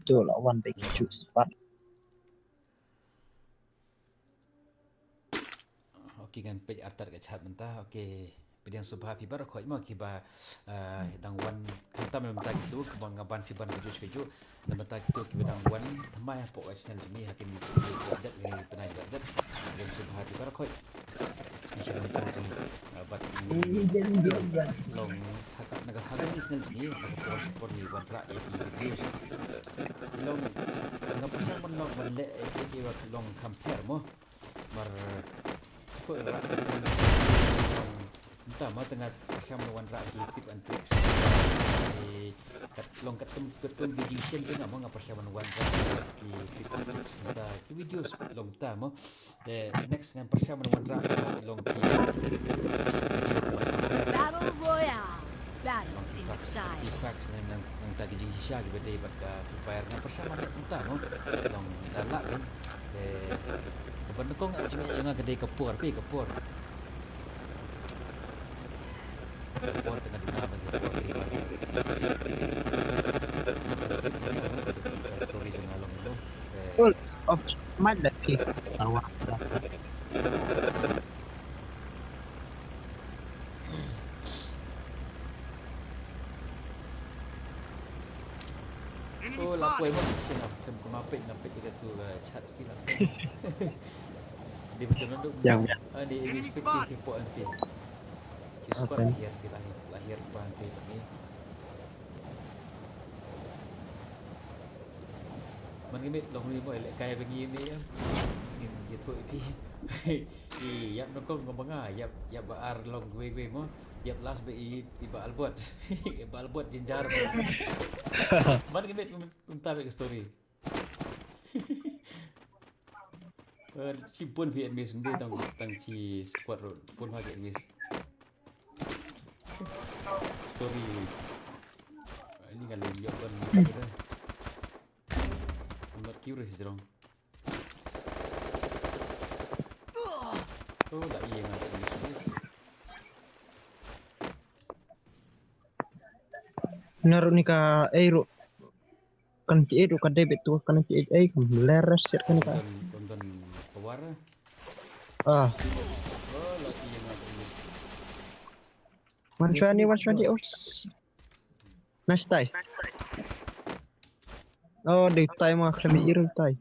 Speaker 6: Tu lawan bagi cuk spot.
Speaker 1: okey kan page atar ke chat mentah okey pediang subha pi bar khoi ma ki ba dang wan khantam mem ta gitu bang ngaban si ban keju dan mata gitu ki dang wan thamai po channel jini hakim ni dat ni penai dat pediang subha pi bar khoi ni sila macam jini bat long hakak naga hakak ni channel jini naga support ni wan ra e videos long ngapasang mon long ban le e wa long compare mo mar so entah mah tengah pasang lawan rakyat tip and tricks kat long ketum video tu nama ngapa pasang lawan rakyat tip and tricks entah ki video long ta mah the next dengan pasang lawan rakyat long
Speaker 2: Battle Royale. Battle in style.
Speaker 1: facts nang tak gigi hisya ki bede bak fire dengan pasang lawan entah mah long dalak kan kepada kong jangan gede kepur kepur tengah dina bagi story dengan long lo
Speaker 6: Full of mad lagi. Awak.
Speaker 3: Enemy
Speaker 1: oh lapoi
Speaker 3: spotted.
Speaker 1: mo siya na napit kita tu chat kita dia macam mana tu
Speaker 6: Yang
Speaker 1: di
Speaker 3: Enemy
Speaker 1: expect
Speaker 3: spot.
Speaker 1: support nanti si squad
Speaker 6: Okay.
Speaker 1: lahir pa nanti ni man gimit long ni mo kaya begini ya dia tu yap nokong ngomong yap baar long gue mo yap last be tiba albot ba albot jinjar man gimit unta be story si pun Vietnamese sendiri tang si squad road pun Vietnamese story ini kan lebih open kita not curious jerong oh tak iya ngah
Speaker 6: naruh ni ka ro kan ti ro ka debit tu kan ti kan leres set kan ka.
Speaker 1: tonton pewara
Speaker 6: Ah,
Speaker 1: oh tak iya ngah
Speaker 6: 120 Nice tie. Oh, di tie mah kami iru tie.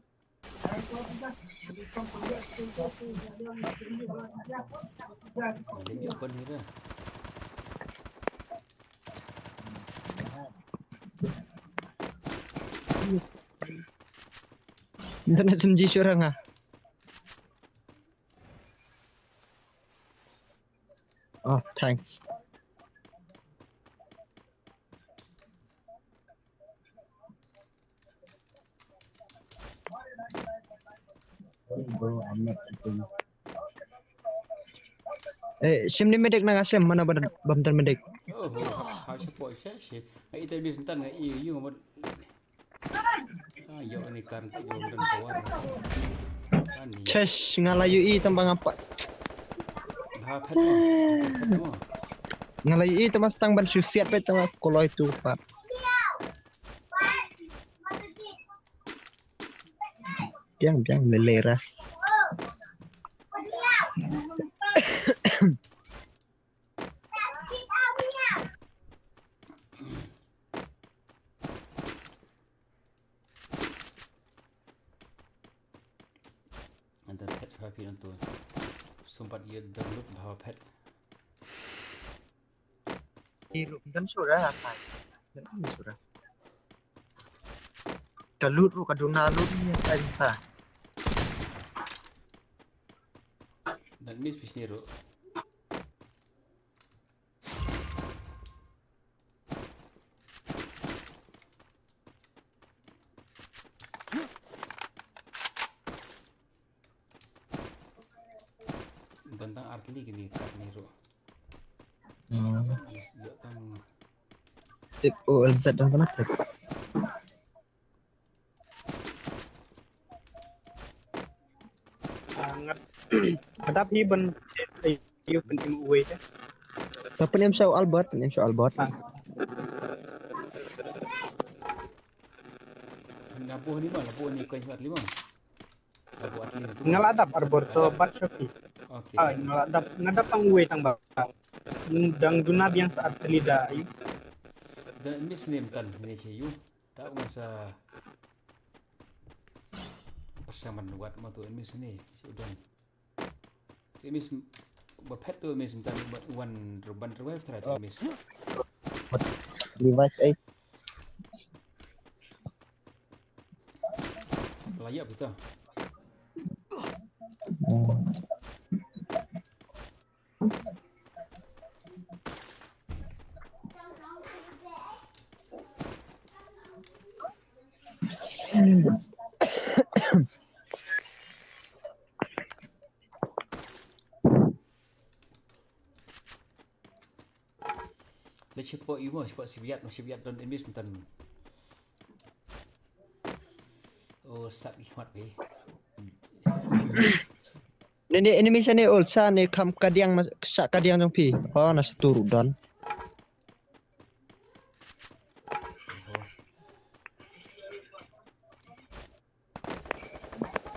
Speaker 1: lebih open kita
Speaker 6: Internet semji surang ah. Oh, thanks.
Speaker 7: Bro, I'm not keeping.
Speaker 6: Sim ni medek na ngasem mana bam medek.
Speaker 1: Oh, how support shit. Ai ita bis mentan ngai you ngamot. Ah, yo ni kan tak yo dan tawar. Ani.
Speaker 6: Chesh ngalayu i tambang apa?
Speaker 1: Ha pet mo.
Speaker 6: Ngalayu i tambang stang ban susiat pe tambang koloi tu pak. Biang lelera.
Speaker 1: Anda pet happy nanti. Sempat ia download bahawa pet.
Speaker 6: Iru dan surah apa? Dan ini surah. Kalut ru kaduna lut ni tadi.
Speaker 1: Dan miss bisni ro. Tentang artli gini kat ni ro. Dia tang
Speaker 6: Tip OLZ dan mana tip?
Speaker 8: Ada hiban ayo penting uwe ya.
Speaker 6: Tapi ni Syau Albert,
Speaker 1: Labuh ni mah, labuh ni kau sebab lima. Labuh atli tu.
Speaker 8: Ngaladap arborto bat shoki.
Speaker 1: Okey.
Speaker 8: Ngaladap ang uwe tang ba. Dang dunab yang saat telida ayo.
Speaker 1: Dan miss ni mentan ni you. Tak masa persamaan buat motor miss ni sudah. Miss bapet tu miss mentan one ruban revive try tu miss.
Speaker 6: Device 8.
Speaker 1: Layak betul. Let's support you more, support Siviat dan Emis mentan. Oh, sak hikmat be.
Speaker 6: Ini Indonesia ni ulsa ni kam kadiang sak kadiang jong pi. Oh nasi turu dan.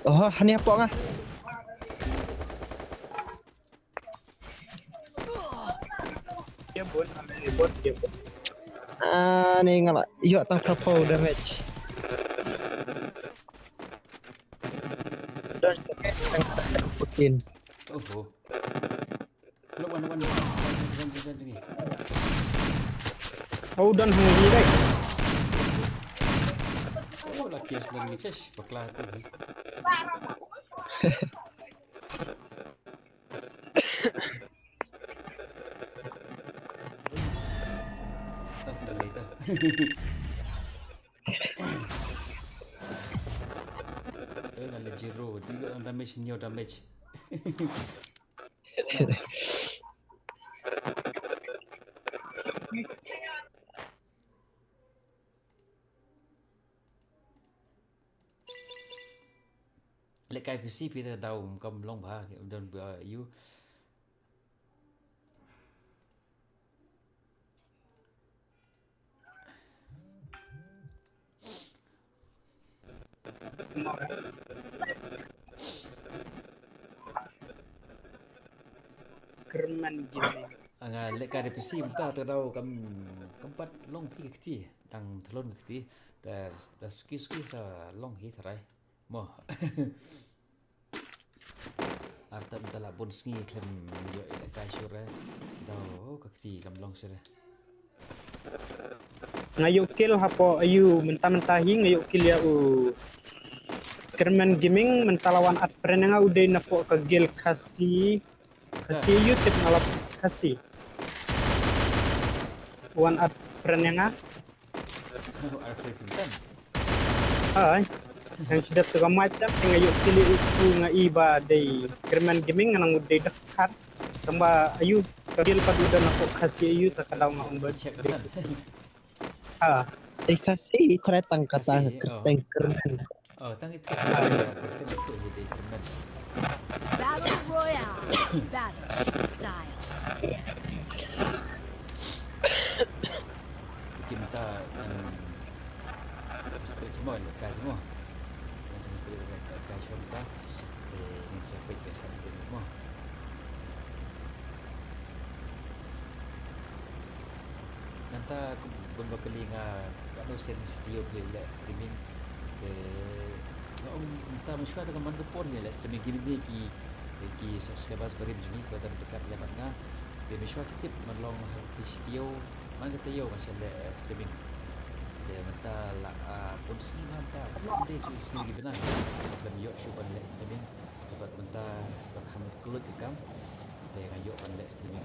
Speaker 6: Oh, ni apa ngah?
Speaker 8: Dia bot dia bot.
Speaker 6: Ni ngalak. Yo tang purple damage. Dan putin.
Speaker 1: Oh. Kalau wan ni.
Speaker 8: Oh dan hangi dai.
Speaker 1: Oh, laki sebenarnya ni cash baklah tu. Tak boleh dah. Lalu Jiro, dia damage new damage. Lek kai PC kita tahu kam long ba dan you
Speaker 8: Kerman gini.
Speaker 1: anga lek kai PC mta tahu kam keempat long pi keti tang telon keti da ski sa long hi tharai mo arta mtala bon sngi klem yo lek kai sure da keti kam long sure
Speaker 8: Ngayo kill hapo ayu mentah-mentahi ngayo kill ya Kerman Gaming mentalawan at prenanga uday na po ka gil kasi YouTube ngalap kasi one at prenanga
Speaker 1: Alfred Pintan
Speaker 8: ay yang sudah tengah macam ngayo kill itu nga iba day Kerman Gaming nang uday dekat Tambah ayu kagil pad udah nako kasih ayu tak kadaw nga umbad.
Speaker 1: Check betul.
Speaker 8: Ah,
Speaker 6: Kasih keretang kata
Speaker 1: Kasih, oh.
Speaker 6: tanker.
Speaker 1: Oh, tang itu. Betul itu jadi kerman.
Speaker 2: Battle Royale. Battle style.
Speaker 1: Kita semua lekas semua. Macam itu lekas semua. Ingin sampai ke sana semua. Nanti beberapa kali kalau sen studio play live streaming ke ngong entah mesyuat dengan mandu pon ni live streaming gini ki subscribers beri begini pada dekat lebat na ke mesyuat kita melong hati studio man kita yo masih live streaming dia mentah pun sini mentah dia cuy sini benar dalam yo show pada live streaming dapat mentah bakam kelut ikam dia dengan yo pada live streaming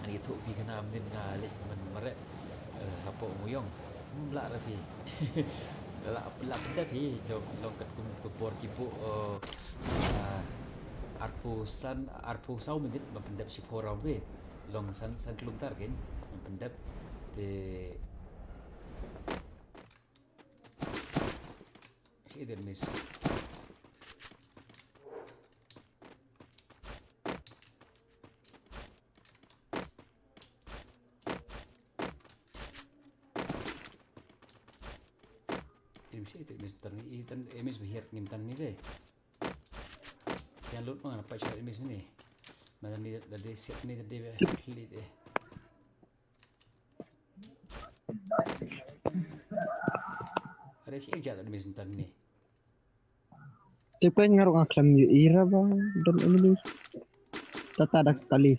Speaker 1: ani tu pi kena amnin ngalik merek apa muyong belak tadi belak benda tadi long kat kupor kipu arpu sau minit mempendap si porau be long san kelum tar kan mempendap de si itu mis itu Mister ni dan emis berhiat nimtan ni deh. Yang lut mana apa cakap emis ni? Macam ni dah siap ni tadi klik deh. Ada siapa jalan emis nimtan ni?
Speaker 6: Tipe ngaruh ngaklam yu ira ba dan ini tata ada tali.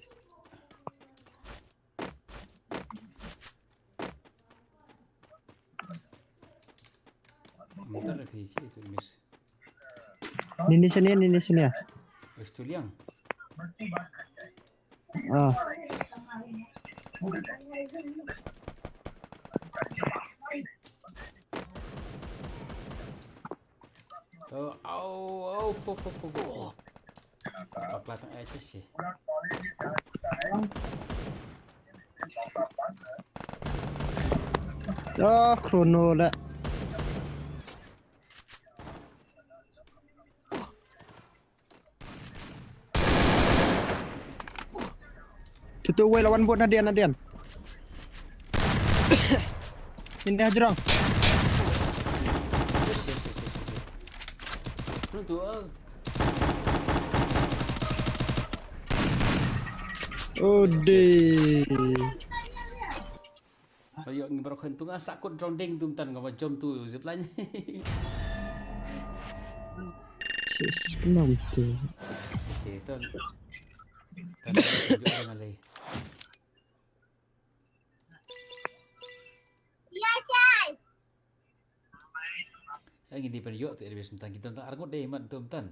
Speaker 1: Bentar lagi itu emis.
Speaker 6: Nini sini ya.
Speaker 1: Estuliang.
Speaker 6: Ah. Fo. Apa kelihatan aja sih? Oh, krono dah. Tutu way lawan bot Nadian. Ini hajrong.
Speaker 1: Pronto.
Speaker 6: Ode.
Speaker 1: Ayo ngebrok hentung sakut rondeng tumtan ngapa jom tu zipline.
Speaker 6: Sis, kenapa tu?
Speaker 1: Okey, ton. Tan tunjuk dengan lay. Lagi di periuk tu lebih tentang kita tak argut deh mat tumtan.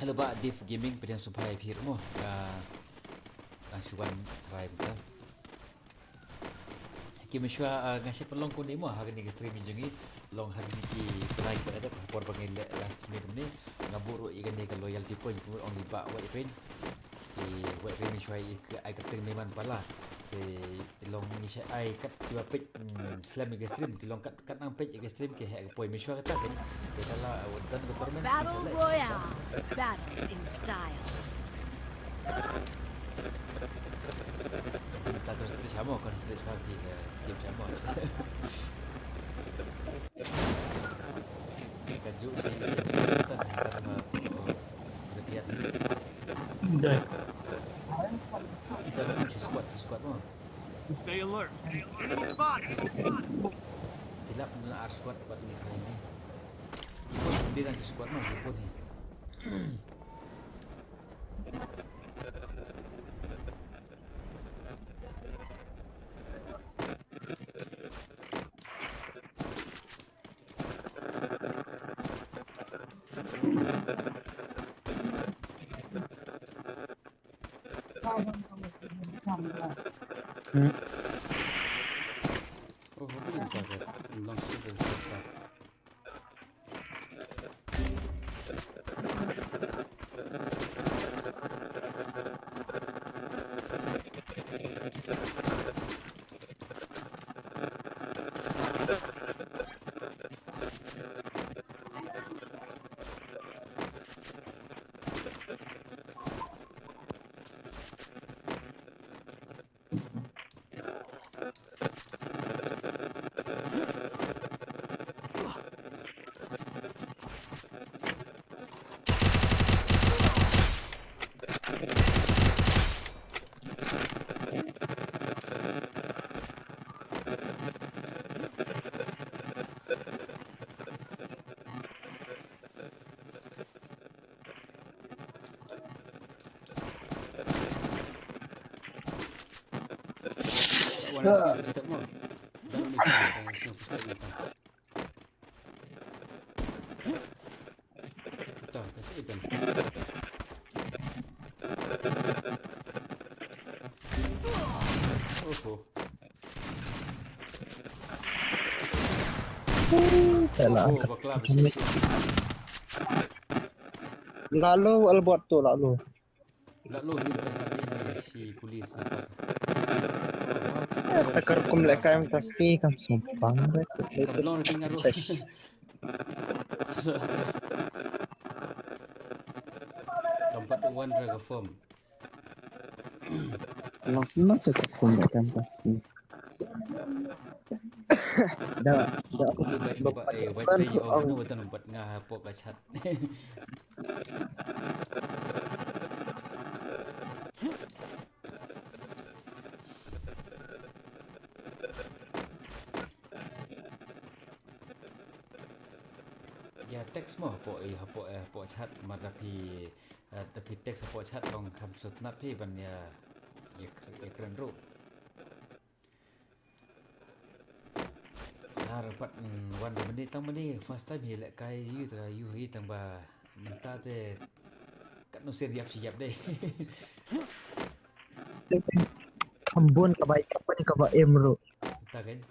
Speaker 1: Hello Pak Div Gaming pediang supaya phir mo Syuan try betul. Kita mesti ngasih pelong ko ni mo hari ni stream jungi long hari ni ki try pada por panggil live stream ni ngaburu ikan ni kalau loyalty point ko on liba white pen white pen mesti ai kat memang pala long ni saya ai kat tiba page slam ke stream long kat nang page ke stream ke hak point mesti kata kan kita lah dan ke tournament
Speaker 2: Battle Royale. Battle in style.
Speaker 1: Kita terus sama kan terus lagi game sama. Kaju sih kita sama berbiar.
Speaker 8: dah.
Speaker 1: Kita squad mo.
Speaker 3: Stay alert. Enemy spotted.
Speaker 1: Tilap dengan squad buat ni kali ni. Dia nanti squad mah pun ni. Oh, boleh tak ke? Langsung ke tempat. Warna sini kita mau. Dalam misi kita yang sini kita itu. Tahu, kasih itu. Oh.
Speaker 6: Salah.
Speaker 1: Oh, bakla besi.
Speaker 6: Lalu buat tu lalu.
Speaker 1: Lalu ni si polis lepas.
Speaker 6: Takar kum leka yang tasi kam sumpang deh.
Speaker 1: Belum tinggal roh. Tempat one raga form.
Speaker 6: Langsung cakap kum leka yang tasi. Dah
Speaker 1: Aku tu baik buat white pay oh no betul buat ngah pok kacat. Ya teks mah pok chat mah tapi teks pok chat long kam sutnat pi ban ya keren ro. Rapat wan benda tang benda first time he lek kai you hi tang ba menta te kat no siap deh.
Speaker 6: Kambun kabai apa ni kabai emro.
Speaker 1: Tak kan?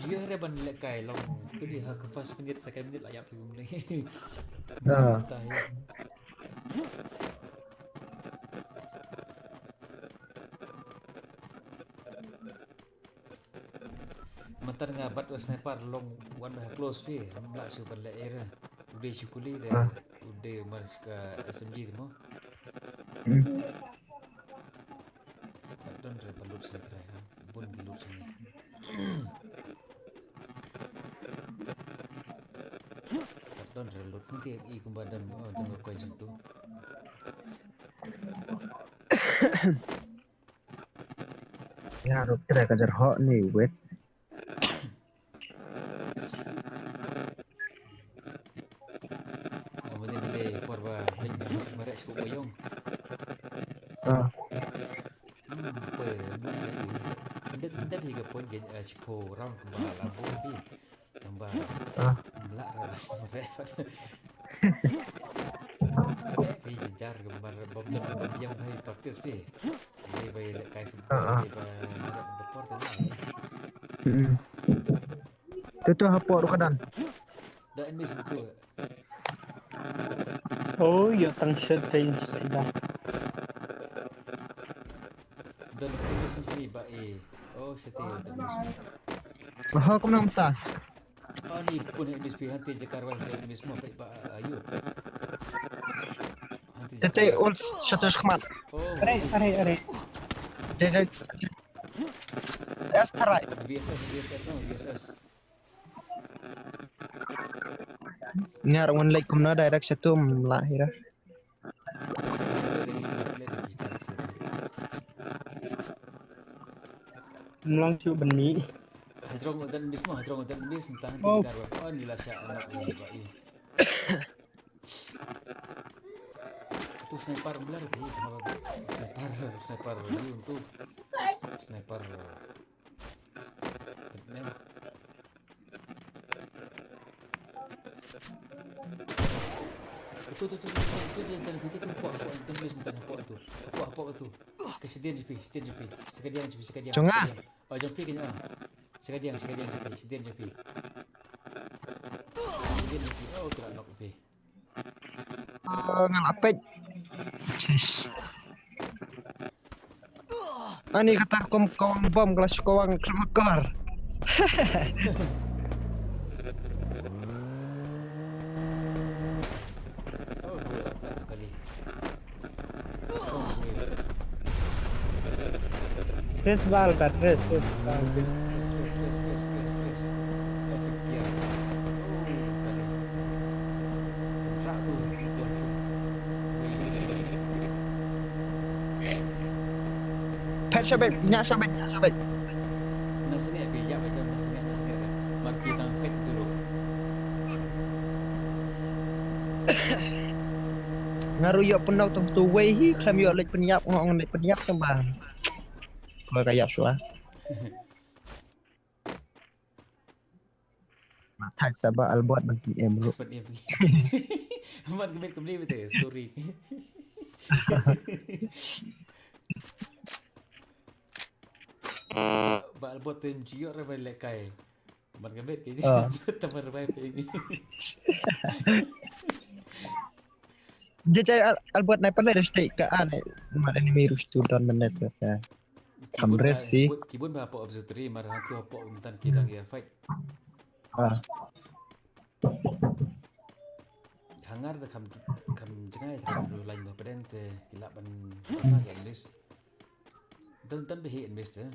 Speaker 1: Dia ada ban lek kai long tu dia ke first minute second minute layak pi benda. Tak ya. Mantan ngabat sniper long one by close pi nak su ban lek era. Udah syukuli dah. Udah mas ke SMG tu mo. Don repalut saya try pun gilut sini. Don relut nanti i kumbadan dan kau jentu.
Speaker 6: Ya ruk kira kajar hok ni wet.
Speaker 1: Kemudian dia porba merek suku boyong. Benda juga pun jadi sipo round kembali lampu ni tambah melak ramas merek. Pi jejar kembali bom yang hai partis pi. Dia bayi kai football dia merek deport tadi.
Speaker 6: Tu apa rukadan?
Speaker 1: Dah miss tu.
Speaker 8: Oh, ya tang shot range dah.
Speaker 1: Dan miss sini baik. Oh, setia dah miss.
Speaker 6: Mahal kum nang ta.
Speaker 1: Oh ni pun miss pi hanti jekarwan dah miss mo baik ayu.
Speaker 6: Tete ul satu khmat.
Speaker 1: Oh.
Speaker 8: Are.
Speaker 6: Jai. Tarai.
Speaker 1: VSS.
Speaker 6: Ngar one like kum na direct satu lahir.
Speaker 8: Mulang cu beni.
Speaker 1: Hadrong dan miss entah nanti jekarwan. Oh ni lah syak anak ni baik. sniper belar pi, sniper ini untuk sniper Vietnam. Tu jangan pergi tu pok tulis tentang pok tu. Kesedihan je pi. Sekadian.
Speaker 6: Cunga.
Speaker 1: Oh jangan pergi kena. Sekadian je pi. Sekadian je pi. Oh kena knock pi.
Speaker 6: Ngalapit. Yes. Ani kata kawang bom kelas kawang kemakar.
Speaker 1: Oh satu kali.
Speaker 8: Res bal kat res.
Speaker 1: Stress. Efek gear. Oh kali. Tentrak tu.
Speaker 6: Pet syabit, nyak syabit.
Speaker 1: Nasi ni api jap macam nasi ni. Marki tang fake dulu.
Speaker 6: Ngaru yok penau tu wei hi klam yok lek penyap ngong lek penyap tembang. Kalau kayak suah. Matai sabah albot bagi lu.
Speaker 1: Dapat dia pergi. Mat kembali betul story. Balbot tu jiok ramai lekai. Mat kembali ke teman ramai ini.
Speaker 6: Jajai albot naik pada restek ke ane. Mat anime rustu dan menet tu. Kamres sih.
Speaker 1: Kibun apa observatory marah tu apa untan kidang ya fight. Hangar dah kam jengai dulu lain berpedang te kilapan mana yang English. Dan behi English te.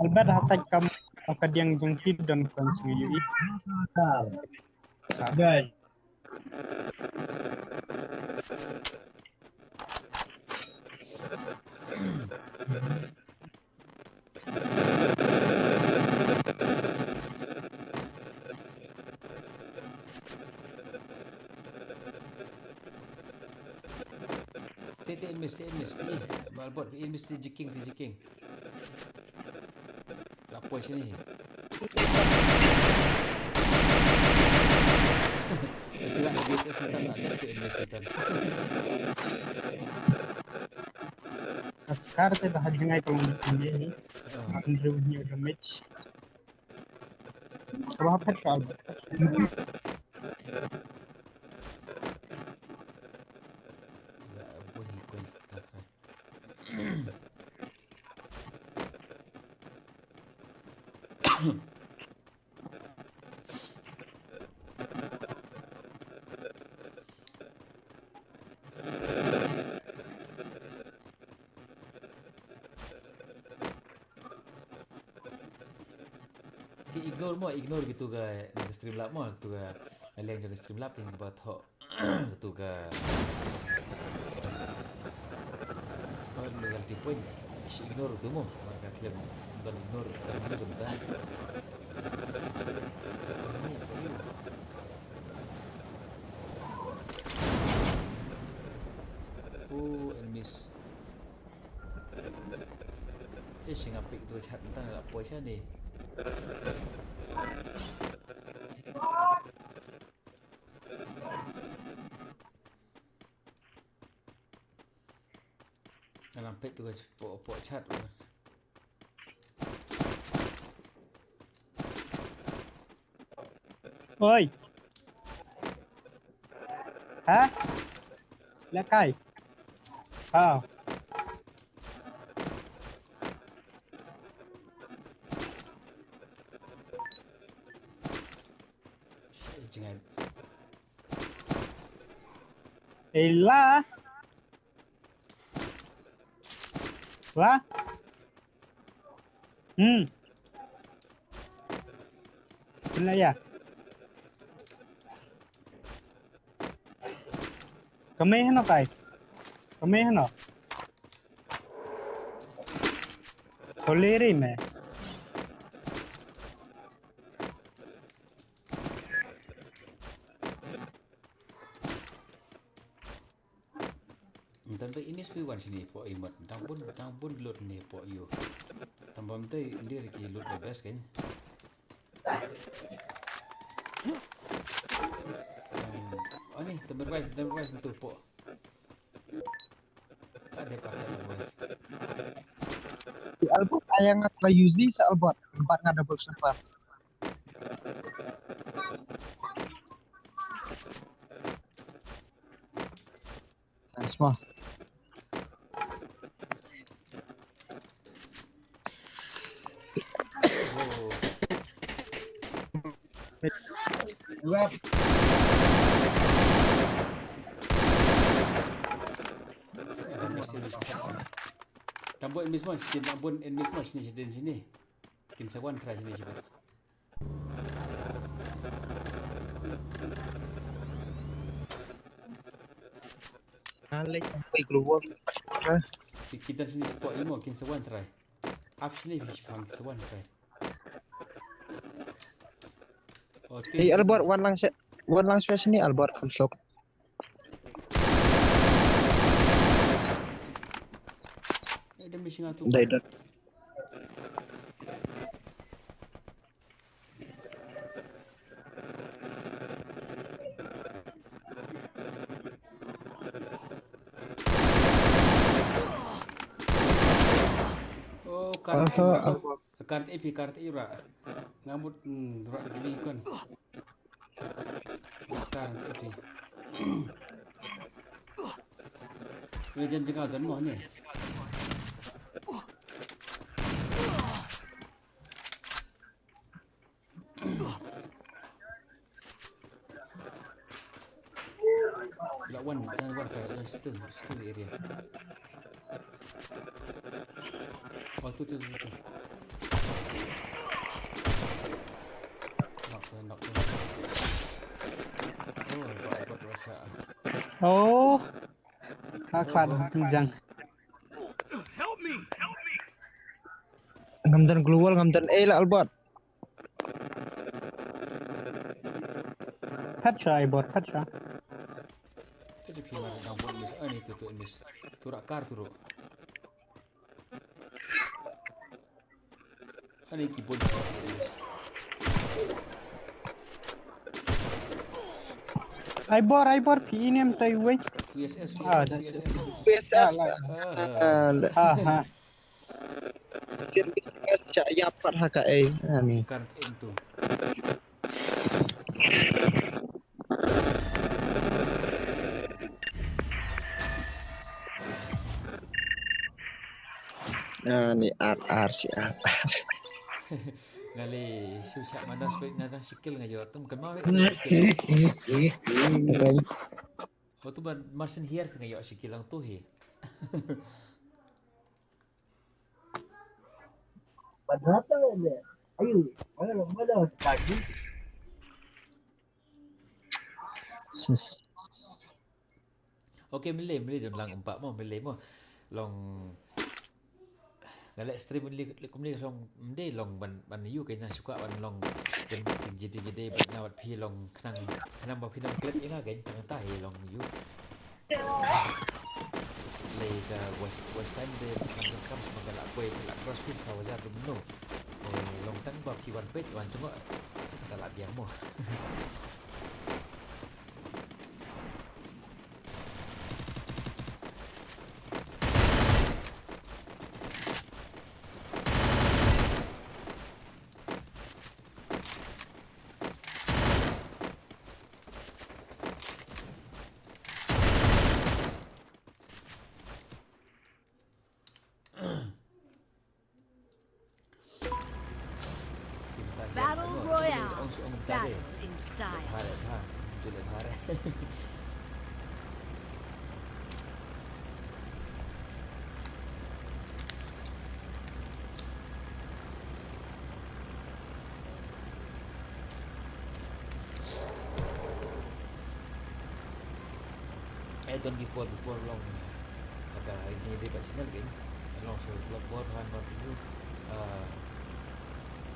Speaker 8: Albert hasad kam akadiang jengkit dan konsuyu.
Speaker 7: Guys.
Speaker 1: Tete English pi. Balbot English ti jiking. Lapoi sini. Tidak bisa sebentar nak tu English sebentar.
Speaker 8: Askar te dah jengai kalau ni. Andrew ni damage. Kalau apa kau?
Speaker 1: Bunyi kun tak. Ignore gitu ga stream lab mo tu ga leng jaga stream lab yang buat ho tu ga oh legal tipoin ignore tu mo marka klaim dan ignore bentar oh and miss sing apik tu chat bentar nak poin ni. Dalam pet tu kan pok chat.
Speaker 8: Oi. Hah? Lekai. Kau.
Speaker 1: Jangan.
Speaker 8: Ella. Lah. Benar ya? Kami heno kai? Kami heno? Toleri me.
Speaker 1: Tanpa ini sepiwan sini po imot. Tang pun load ni po you. Tambah mte dia lagi load bebas kan. Oh ni tambah right betul po. Ada partai tambah.
Speaker 6: Di Albert ayang ngat la Yuzi sa Albert. Empat nga double sniper. Semua.
Speaker 1: Oh.
Speaker 7: Web.
Speaker 1: Tambun enemies match, tambun enemies match ni sini. Kinsawan try sini cepat.
Speaker 6: Alek sampai global.
Speaker 1: Kita sini cepat imo kinsawan try. Up sini fish pang kinsawan try. Oh,
Speaker 6: Hey Albert, one lang space ni Albert full shock.
Speaker 1: Ada missing atu.
Speaker 6: Dai.
Speaker 1: Oh, kart EP ra. Ngambut ra gini kan. Kart EP. Legend jengah dan mo ni. One try situ area. Oh tu. Knock. Oh, buat Russia.
Speaker 8: Oh. Kakak jang.
Speaker 3: Help me!
Speaker 6: Ngamdan global ngamdan lah Albert.
Speaker 8: Patra Ibor, Patra.
Speaker 1: Jadi pimar ngambut mis ani tu mis. Turak kar turuk. Ani keyboard.
Speaker 8: Ibor PNM tay way.
Speaker 1: VSS.
Speaker 6: PSS.
Speaker 8: Ha.
Speaker 6: PSS cak yapat HKA. Ni.
Speaker 1: Current itu.
Speaker 6: Ni RR si RR.
Speaker 1: Ngali susah mana spek nada skill ngajo tu bukan mau. Oh tu masin here ngajo skill lang tu he.
Speaker 7: Berapa ni? Ayo, mana lagi?
Speaker 1: Okay, milih dalam lang empat mo, milih mo. Long galak stream ni long mde long ban you kayaknya suka ban long jadi ban nawat pi long kenang ba pi long clip ina kan tang ta he long you le ka west time de nang kam magalak kue la crossfit sawaza tu no long tang ba pi wan pet wan tungok ta la biang mo.
Speaker 2: Battle Royale. Battle in style.
Speaker 1: Don't before long ada ini di channel kan long so buat bahan review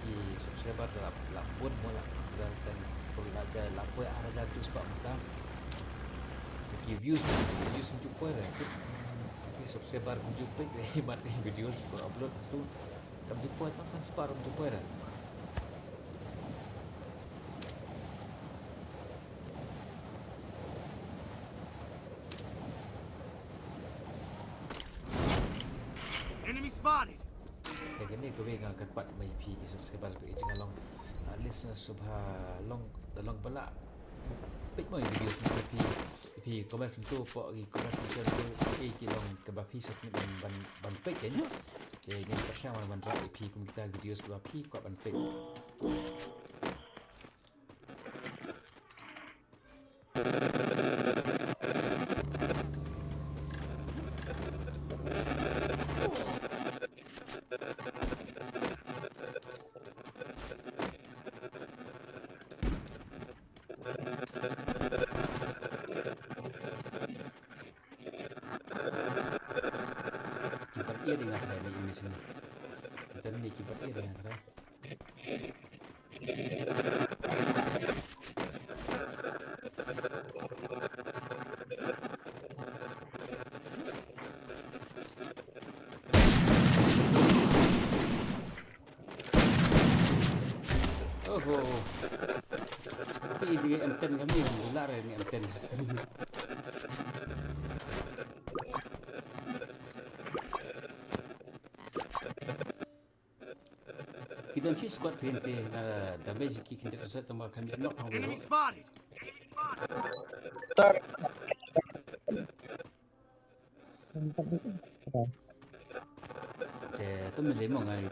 Speaker 1: di subscriber la pun mola dan perlu aja lapor ada tu sebab kita views untuk per subscriber kung jumpa hemat ni video sebab upload tu kamu jumpa tu sang separuh jumpa dah.
Speaker 3: Enemy spotted.
Speaker 1: Kaya ni kau ingat kepat mai pi ki subscriber pe jangan long at least subha long bala pik mai video ni pi komen tu po ki komen tu ki long ke ba pi sat ni ban pik kan. Jadi ni pasal man ra pi kum kita video sebab pi kuat ban pik. Kipat ia dengan saya ni sini. Kita ni kipat ia dengan saya. Oh. Tapi dia M10 kami hilang ni M10. Kita ni squad pente na damage ki kita rasa tambah kami knock hang
Speaker 3: Enemy
Speaker 1: dulu.
Speaker 3: spotted.
Speaker 6: Tar.
Speaker 1: Tu melemong ai.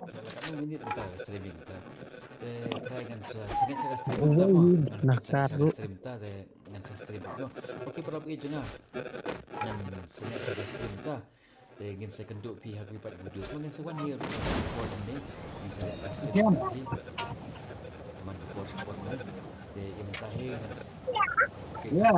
Speaker 1: Kalau kamu minit kita streaming kita. Try kan sangat cara streaming kita mo.
Speaker 6: Nakar lu.
Speaker 1: Stream kita dengan streaming no. Okey para pergi jangan. Dan sangat cara stream kita. Ingin saya kenduk pihak lipat video mungkin sewan here record ni ingin saya live stream ni teman support ni yang tahir okey
Speaker 7: Ya.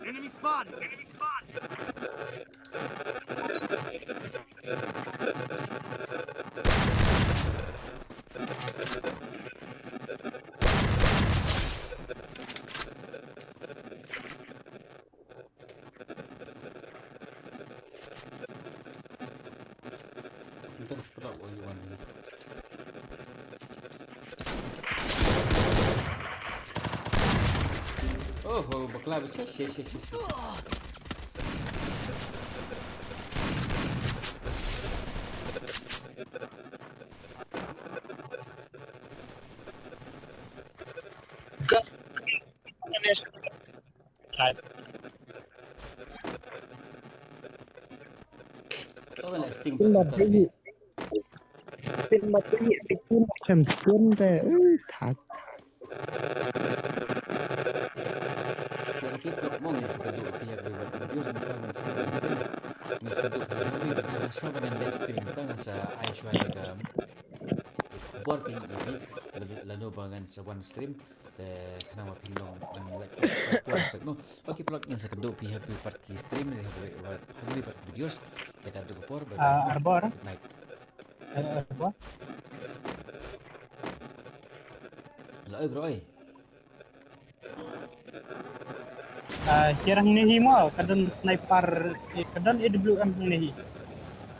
Speaker 3: Enemy spotted.
Speaker 1: kita harus perap orang ni. Oh, bakla bicah. Oh, nak sting betul.
Speaker 6: Pin mati pin champion te thak.
Speaker 1: Kita mungkin sekadar pihak lewat video sebentar mensebar sekadar kami berasal dengan live stream kita ngasa Aishwarya ke working ini lalu bangan sewan stream te kenapa pilong an like no okey plug yang sekadar pihak lewat stream ni lewat videos kita ada kepor
Speaker 8: Arbor.
Speaker 1: night
Speaker 8: Arbor.
Speaker 1: lah bro
Speaker 8: Kira ni mo kadang sniper kadang AWM ni.